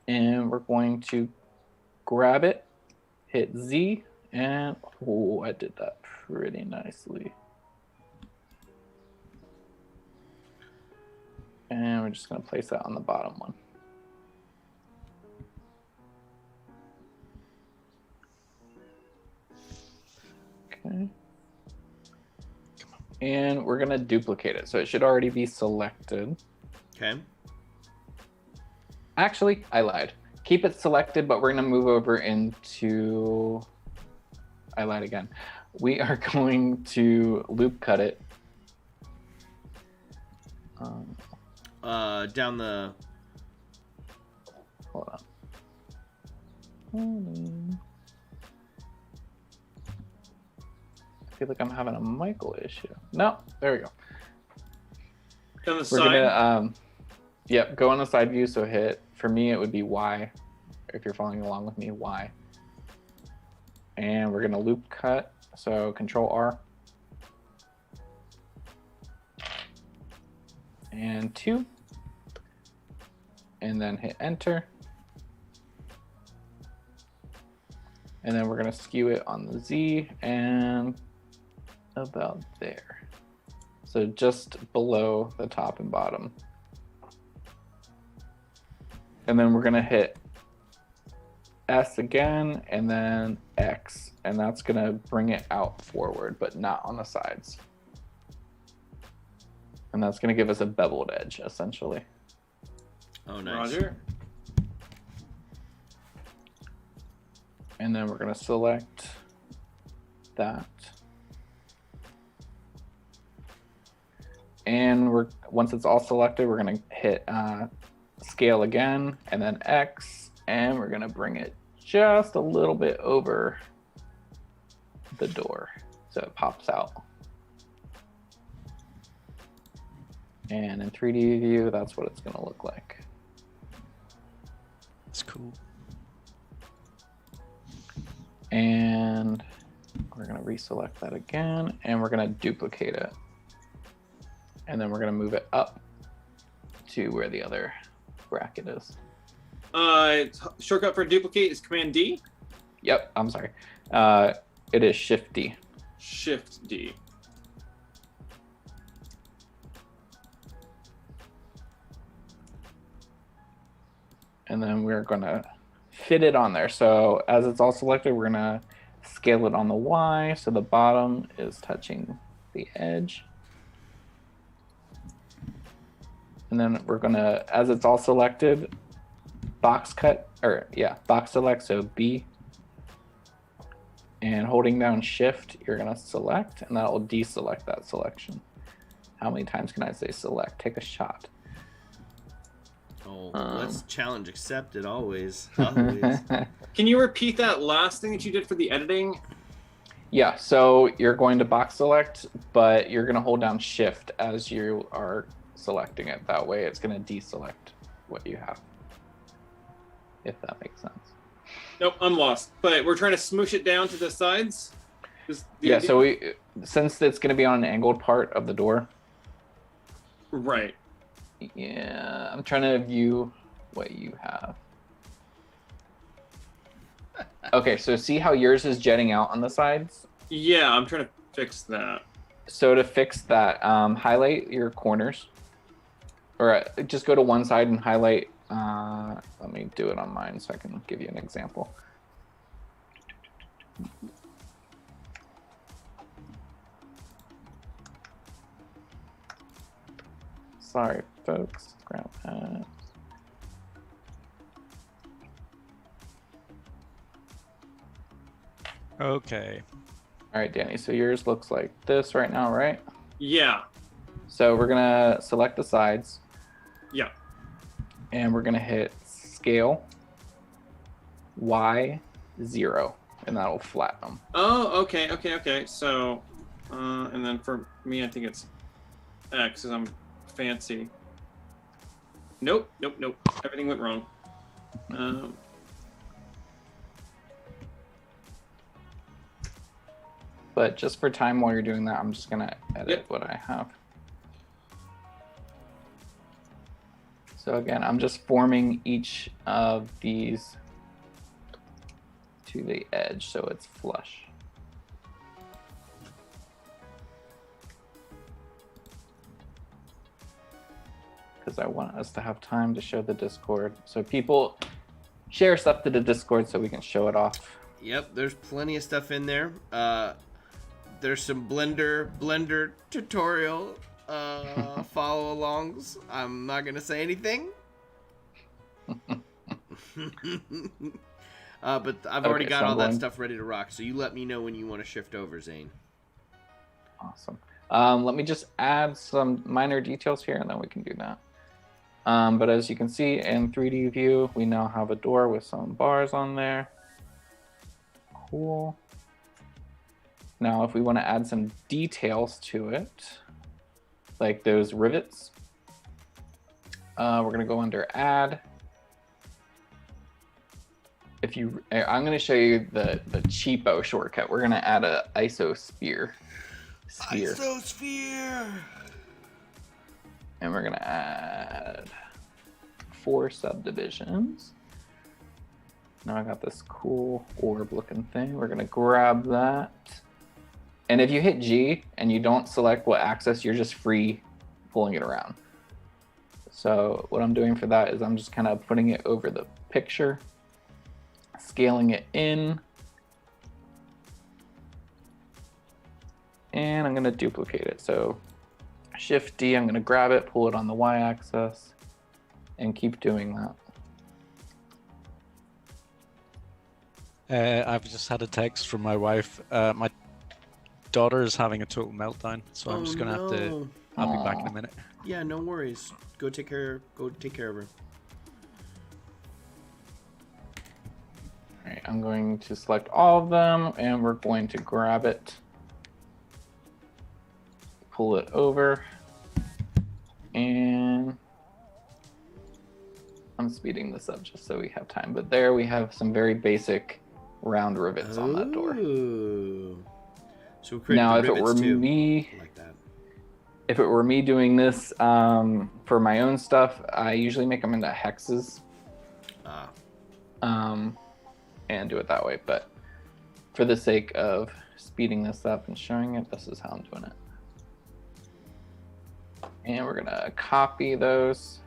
And we're going to grab it, hit Z, and oh, I did that pretty nicely. And we're just gonna place that on the bottom one. Okay. And we're gonna duplicate it. So it should already be selected. Okay. Actually, I lied. Keep it selected, but we're gonna move over into, I lied again. We are going to loop cut it. Down the... Hold on. I feel like I'm having a Michael issue. No, there we go. On the We're side. gonna, yep, go on the side view. So hit, for me, it would be Y. If you're following along with me, Y. And we're gonna loop cut. So Control R. And 2. And then hit enter. And then we're gonna skew it on the Z and about there. So just below the top and bottom. And then we're gonna hit S again and then X, and that's gonna bring it out forward, but not on the sides. And that's gonna give us a beveled edge, essentially. Oh, nice. Roger. And then we're gonna select that. once it's all selected, we're gonna hit scale again, and then X, and we're gonna bring it just a little bit over the door so it pops out. And in 3D view, that's what it's gonna look like. That's cool. And we're gonna reselect that again, and we're gonna duplicate it. And then we're gonna move it up to where the other bracket is. Shortcut for duplicate is Command D. Yep, I'm sorry. It is Shift D. Shift D. And then we're gonna fit it on there. So as it's all selected, we're gonna scale it on the Y so the bottom is touching the edge. And then we're gonna, as it's all selected, box select, so B. And holding down Shift, you're gonna select, and that will deselect that selection. How many times can I say select? Take a shot. Oh, let's challenge accepted always. Always. Can you repeat that last thing that you did for the editing? Yeah, so you're going to box select, but you're gonna hold down Shift as you are selecting it. That way it's gonna deselect what you have, if that makes sense. Nope, I'm lost. But we're trying to smoosh it down to the sides? Yeah, so since it's gonna be on an angled part of the door. Right. Yeah, I'm trying to view what you have. Okay, so see how yours is jetting out on the sides? Yeah, I'm trying to fix that. So to fix that, highlight your corners. Or just go to one side and highlight. Let me do it on mine so I can give you an example. Sorry, folks. Grab that. Okay. All right, Danny. So yours looks like this right now, right? Yeah. So we're gonna select the sides. Yeah. And we're gonna hit scale Y 0, and that'll flatten them. Oh, okay. So, and then for me, I think it's X, because I'm fancy. Nope. Everything went wrong. But just for time while you're doing that, I'm just gonna edit Yep. what I have. So again, I'm just forming each of these to the edge so it's flush. Because I want us to have time to show the Discord. So people share stuff to the Discord so we can show it off. Yep, there's plenty of stuff in there. There's some Blender tutorial follow alongs. I'm not gonna say anything. But I've already got all that stuff ready to rock. So you let me know when you want to shift over, Zane. Awesome. Let me just add some minor details here, and then we can do that. But as you can see in 3D view, we now have a door with some bars on there. Cool. Now, if we want to add some details to it, like those rivets, we're going to go under Add. I'm going to show you the cheapo shortcut. We're going to add a isosphere. Isosphere. And we're going to add 4 subdivisions. Now I got this cool orb looking thing. We're going to grab that. And if you hit G and you don't select what axis, you're just free pulling it around. So what I'm doing for that is I'm just kind of putting it over the picture, scaling it in, and I'm going to duplicate it. So Shift D, I'm going to grab it, pull it on the Y axis, and keep doing that. I've just had a text from my wife. My daughter is having a total meltdown, so I'm just gonna have to I'll be back in a minute. Yeah, no worries. Go take care of her. All right, I'm going to select all of them, and we're going to grab it, pull it over, and I'm speeding this up just so we have time. But there we have some very basic round rivets on that door. Ooh. So we're Now, if it rivets were too. me, I like that. if it were me doing this for my own stuff, I usually make them into hexes. And do it that way. But for the sake of speeding this up and showing it, this is how I'm doing it. And we're gonna copy those.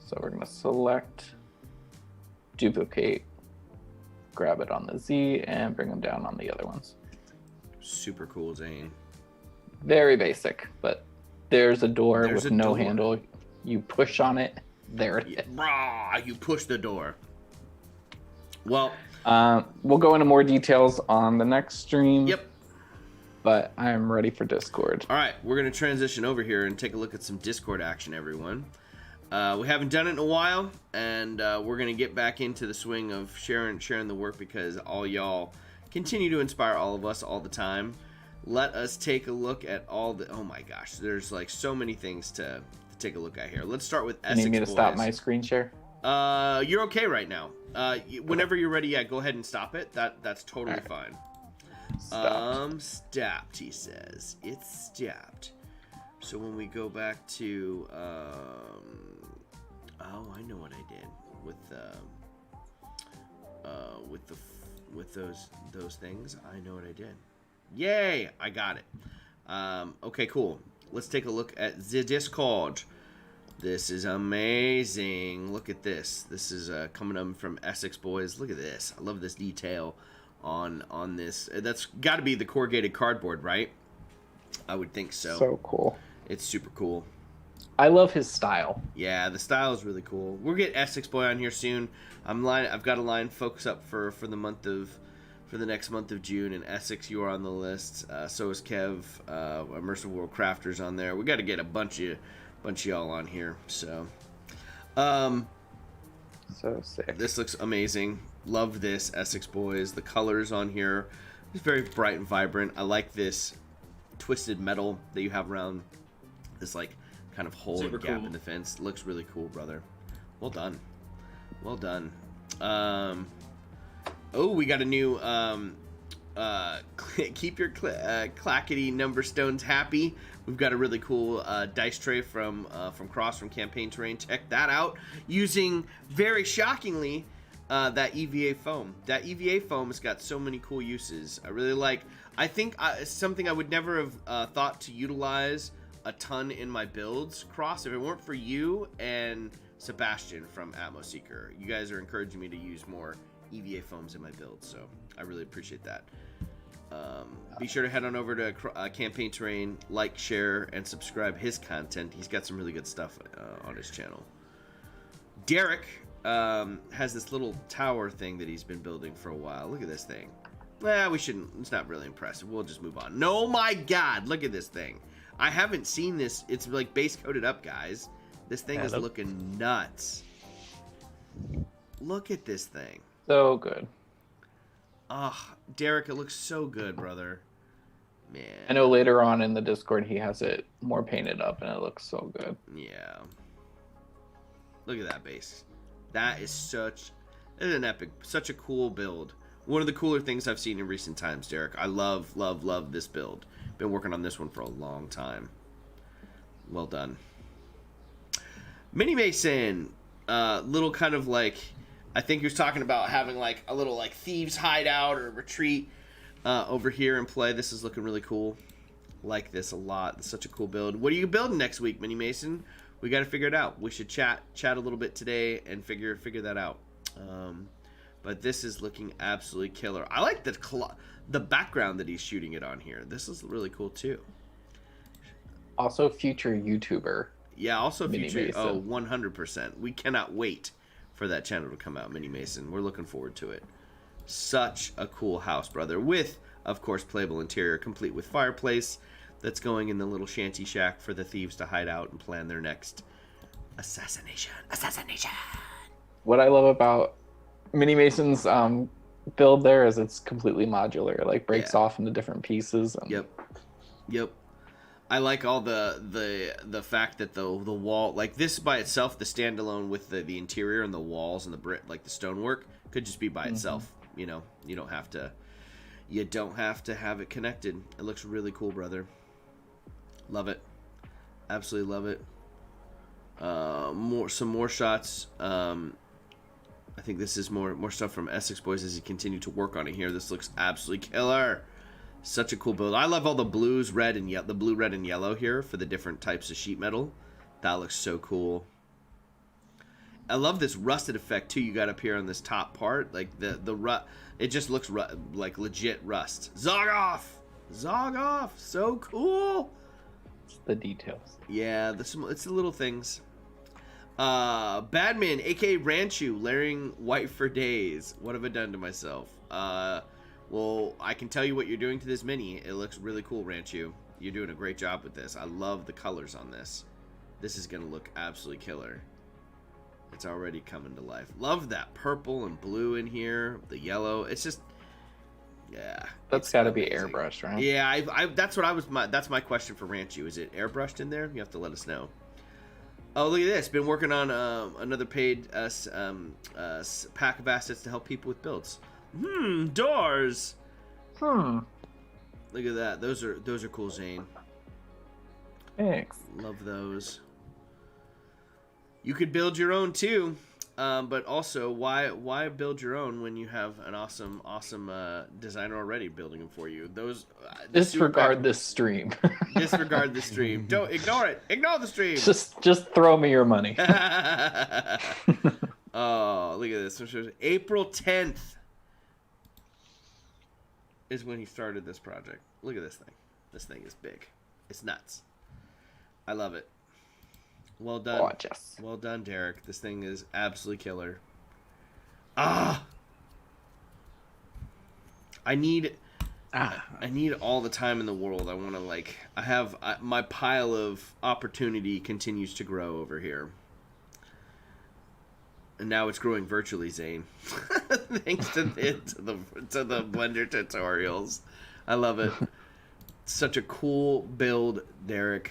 So we're gonna select, duplicate, grab it on the Z, and bring them down on the other ones. Super cool, Zane. Very basic, but there's a door There's with a no door. handle. You push on it, there it is. Brah, you push the door. Well, we'll go into more details on the next stream. yep. But I'm ready for Discord. All right, we're going to transition over here and take a look at some Discord action, everyone. We haven't done it in a while, and we're going to get back into the swing of sharing the work because all y'all continue to inspire all of us all the time. Let us take a look at all the... Oh my gosh, there's like so many things to take a look at here. Let's start with Essex You need me to Boys. stop my screen share? You're okay right now. Whenever you're ready, go ahead and stop it. That's totally fine. Stopped, he says. It's stopped. So when we go back to, oh, I know what I did with those things. I know what I did. Yay! I got it. Okay, cool. Let's take a look at the Discord. This is amazing. Look at this. This is coming up from Essex Boys. Look at this. I love this detail on this. That's got to be the corrugated cardboard, right? I would think so. So cool. It's super cool. I love his style. Yeah, the style is really cool. We'll get Essex Boy on here soon. I've got a line focus up for the next month of June, and Essex, you are on the list. So is Kev. Immersive World Crafters on there. We got to get a bunch of y'all on here. So sick. this looks amazing. Love this, Essex Boys. The colors on here is very bright and vibrant. I like this twisted metal that you have around this like kind of hole Super and gap cool. in the fence. Looks really cool, brother. Well done. Well done. Oh, we got a new keep your clackety number stones happy. We've got a really cool dice tray from Cross from Campaign Terrain. Check that out. Using, very shockingly, that EVA foam. That EVA foam has got so many cool uses. I really like. I think something I would never have thought to utilize a ton in my builds, Cross, if it weren't for you and Sebastian from Atmo Seeker. You guys are encouraging me to use more EVA foams in my builds, so I really appreciate that. Be sure to head on over to Campaign Terrain, like, share, and subscribe his content. He's got some really good stuff on his channel. Derek has this little tower thing that he's been building for a while. Look at this thing. Well, we shouldn't. It's not really impressive. We'll just move on. No, my God, look at this thing. I haven't seen this. It's like base coated up, guys. This thing is looking nuts. Look at this thing. So good. Ah, Derek, it looks so good, brother. Man. I know later on in the Discord he has it more painted up and it looks so good. Yeah. Look at that base. That is such an epic, such a cool build. One of the cooler things I've seen in recent times, Derek. I love this build. Been working on this one for a long time. Well done. Mini Mason, little kind of like, I think he was talking about having like a little like thieves hideout or retreat over here and play. This is looking really cool. Like this a lot. It's such a cool build. What are you building next week, Mini Mason? We got to figure it out. We should chat a little bit today and figure that out. But this is looking absolutely killer. I like the background that he's shooting it on here. This is really cool too. Also future YouTuber. Yeah, also Mini future. Mason. Oh, 100%. We cannot wait for that channel to come out, Mini Mason. We're looking forward to it. Such a cool house, brother. With, of course, playable interior, complete with fireplace. that's going in the little shanty shack for the thieves to hide out and plan their next assassination. What I love about Mini Mason's build there is it's completely modular. It like breaks off into different pieces. And... Yep. I like all the fact that the wall, like this by itself, the standalone with the interior and the walls and the brick, like the stonework, could just be by itself. You know, you don't have to have it connected. It looks really cool, brother. Love it, absolutely love it. Some more shots. I think this is more stuff from Essex Boys as he continue to work on it here. This looks absolutely killer. Such a cool build. I love all the blues, red, and the blue, red, and yellow here for the different types of sheet metal. That looks so cool. I love this rusted effect too. You got up here on this top part, like the rust. It just looks like legit rust. Zog off. So cool. It's the details. Yeah, it's the little things. Badman, aka Ranchu, layering white for days. What have I done to myself? Well, I can tell you what you're doing to this mini. It looks really cool, Ranchu. You're doing a great job with this. I love the colors on this. This is gonna look absolutely killer. It's already coming to life. Love that purple and blue in here. The yellow. It's just, yeah. That's got to be airbrushed, right? Yeah, that's my question for Ranchu. Is it airbrushed in there? You have to let us know. Oh, look at this. Been working on another paid pack of assets to help people with builds. Doors. Look at that. Those are cool, Zane. Thanks. Love those. You could build your own too, but also why build your own when you have an awesome designer already building them for you? Those disregard this stream. Disregard the stream. Don't ignore it. Ignore the stream. Just throw me your money. Oh, look at this. April 10th is when he started this project. Look at this thing. This thing is big. It's nuts. I love it. Well done. Gorgeous. Well done, Derek. This thing is absolutely killer. I need all the time in the world. I want to my pile of opportunity continues to grow over here. And now it's growing virtually, Zane. Thanks to the Blender tutorials. I love it. Such a cool build, Derek.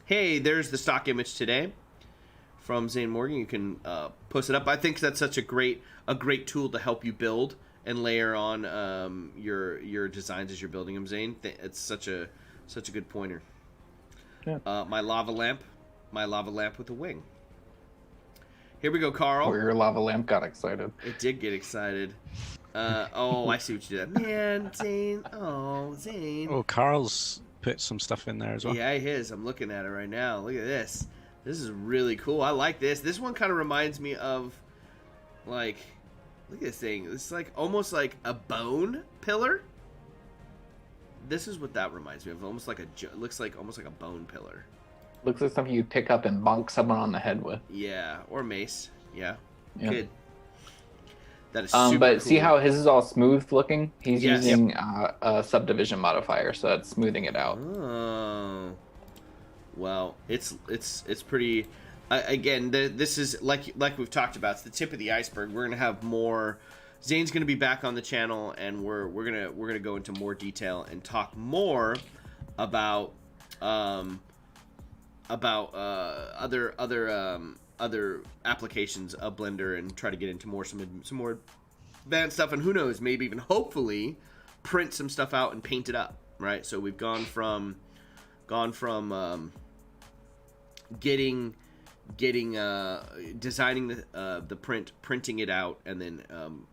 Hey, there's the stock image today from Zane Morgan. You can post it up. I think that's such a great tool to help you build and layer on your designs as you're building them, Zane. It's such a good pointer. Yeah. My lava lamp with a wing. Here we go, Carl. Oh, your lava lamp got excited. It did get excited. I see what you did. Man, Zane. Oh, Zane. Oh, Carl's put some stuff in there as well. Yeah, he is. I'm looking at it right now. Look at this. This is really cool. I like this. This one kind of reminds me of, like, look at this thing. It's like almost like a bone pillar. This is what that reminds me of. Almost like looks like almost like a bone pillar. Looks like something you pick up and bonk someone on the head with. Yeah, or mace. Yeah. Yep. Good. That is super but cool. see how his is all smooth looking? He's using a subdivision modifier, so that's smoothing it out. Oh. Well, it's pretty. Again, this is like we've talked about. It's the tip of the iceberg. We're gonna have more. Zane's gonna be back on the channel, and we're gonna go into more detail and talk more about other applications of Blender and try to get into some more advanced stuff, and who knows, maybe even hopefully print some stuff out and paint it up, right? So we've gone from designing the print, printing it out, and then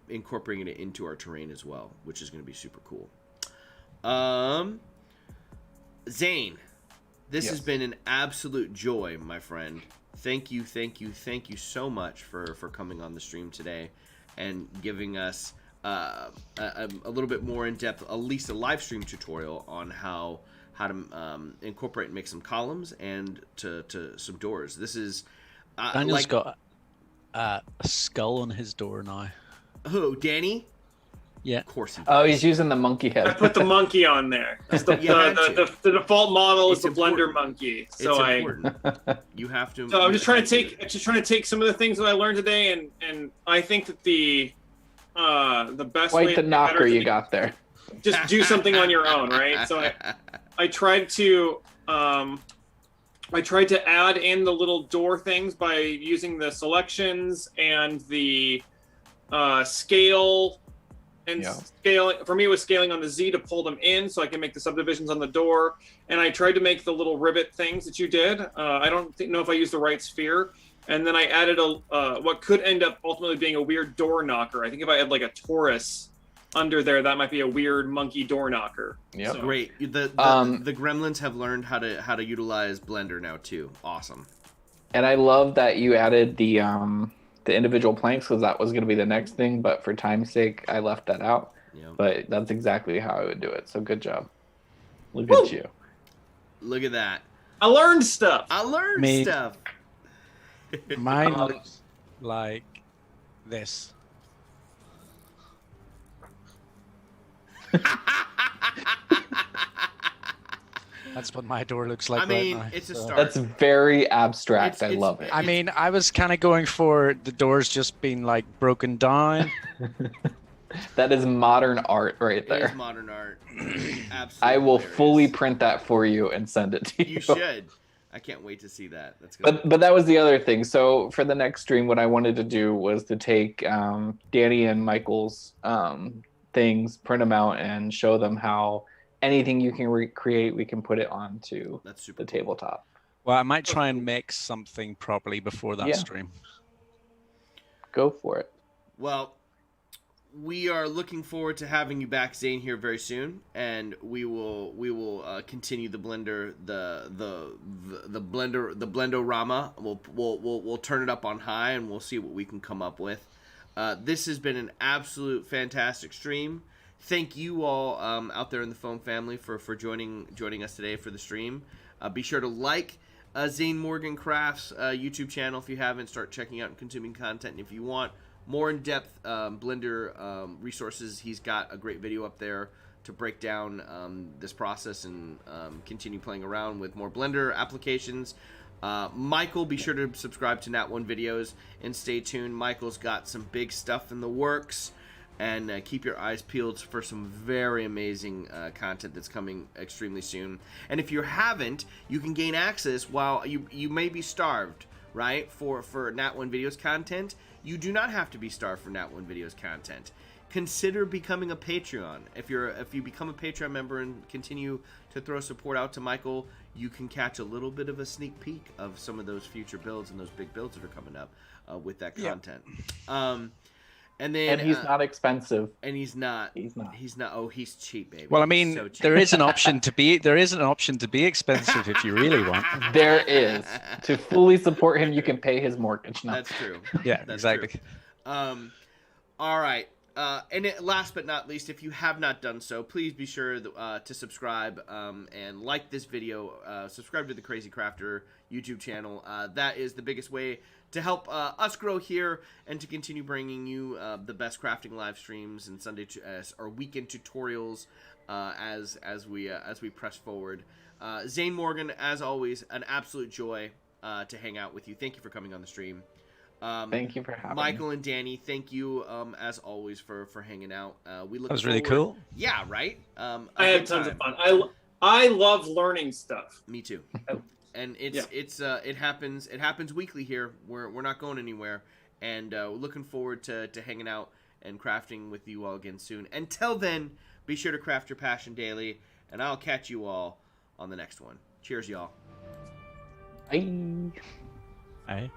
incorporating it into our terrain as well, which is going to be super cool. Zane, this has been an absolute joy, my friend. Thank you so much for coming on the stream today and giving us a little bit more in depth, at least a live stream tutorial on how to incorporate and make some columns and to some doors. This is Daniel's got a skull on his door now. Who, Danny? Yeah. Of course he does. Oh, he's using the monkey I head. put the monkey on there. You had to. The default model is It's the blender important. monkey. It's So important. You have to. So I'm just trying to you have take some of the things that I learned today, and I think that the best way Quite the to get knocker better you is got there. just do something on your own, right? So I tried to add in the little door things by using the selections and the scale. And scaling, for me, it was scaling on the Z to pull them in so I can make the subdivisions on the door. And I tried to make the little rivet things that you did. I don't know if I used the right sphere. And then I added what could end up ultimately being a weird door knocker. I think if I had like a Taurus under there, that might be a weird monkey door knocker. Yep. So, Great. The gremlins have learned how to utilize Blender now too. Awesome. And I love that you added the individual planks because that was going to be the next thing, but for time's sake, I left that out. Yeah. But that's exactly how I would do it. So good job. Look Woo! at you. Look at that. I learned stuff. I learned Me- stuff. Mine looks like this. That's what my door looks like I mean, right now. it's a so- start. That's very abstract. I It's- love it. I mean, I was kind of going for the doors just being like broken down. That is modern art right It there. is modern art. Absolutely. I will hilarious. fully print that for you and send it to you. You should. I can't wait to see that. That's good. But that was the other thing. So for the next stream, what I wanted to do was to take Danny and Michael's things, print them out, and show them how anything you can recreate, we can put it onto That's super the cool. tabletop. Well, I might try and make something properly before that Yeah. stream. Go for it. Well, we are looking forward to having you back, Zane, here very soon, and we will continue the blender the Blendorama. We'll turn it up on high, and we'll see what we can come up with. This has been an absolute fantastic stream. Thank you all out there in the foam family for joining us today for the stream. Be sure to like Zane Morgan Crafts YouTube channel if you haven't. Start checking out and consuming content. And if you want more in-depth Blender resources, he's got a great video up there to break down this process and continue playing around with more Blender applications. Michael, be sure to subscribe to Nat1 videos and stay tuned. Michael's got some big stuff in the works, and keep your eyes peeled for some very amazing content that's coming extremely soon. And if you haven't, you can gain access while you may be starved, right, for Nat1 videos content. You do not have to be starved for Nat1 videos content. Consider becoming a Patreon. If you become a Patreon member and continue to throw support out to Michael, you can catch a little bit of a sneak peek of some of those future builds and those big builds that are coming up with that content. And then And he's not expensive. and he's not. He's not. Oh, he's cheap, baby. Well, I He's mean, so cheap. there is an option to be expensive if you really want. There is. To fully support him, you can pay his mortgage now. That's true. Yeah, That's exactly. true. All right. Last but not least, if you have not done so, please be sure to subscribe and like this video. Subscribe to the Crazy Crafter YouTube channel. That is the biggest way to help us grow here and to continue bringing you the best crafting live streams and Sunday or weekend tutorials as we press forward. Zane Morgan, as always, an absolute joy to hang out with you. Thank you for coming on the stream. Thank you for having Michael me. and Danny, thank you as always for hanging out. We look That was really forward- cool. Yeah, right. I had tons of fun. I love learning stuff. Me too. And it happens weekly here. We're not going anywhere, and we're looking forward to hanging out and crafting with you all again soon. Until then, be sure to craft your passion daily, and I'll catch you all on the next one. Cheers, y'all. Bye. Aye.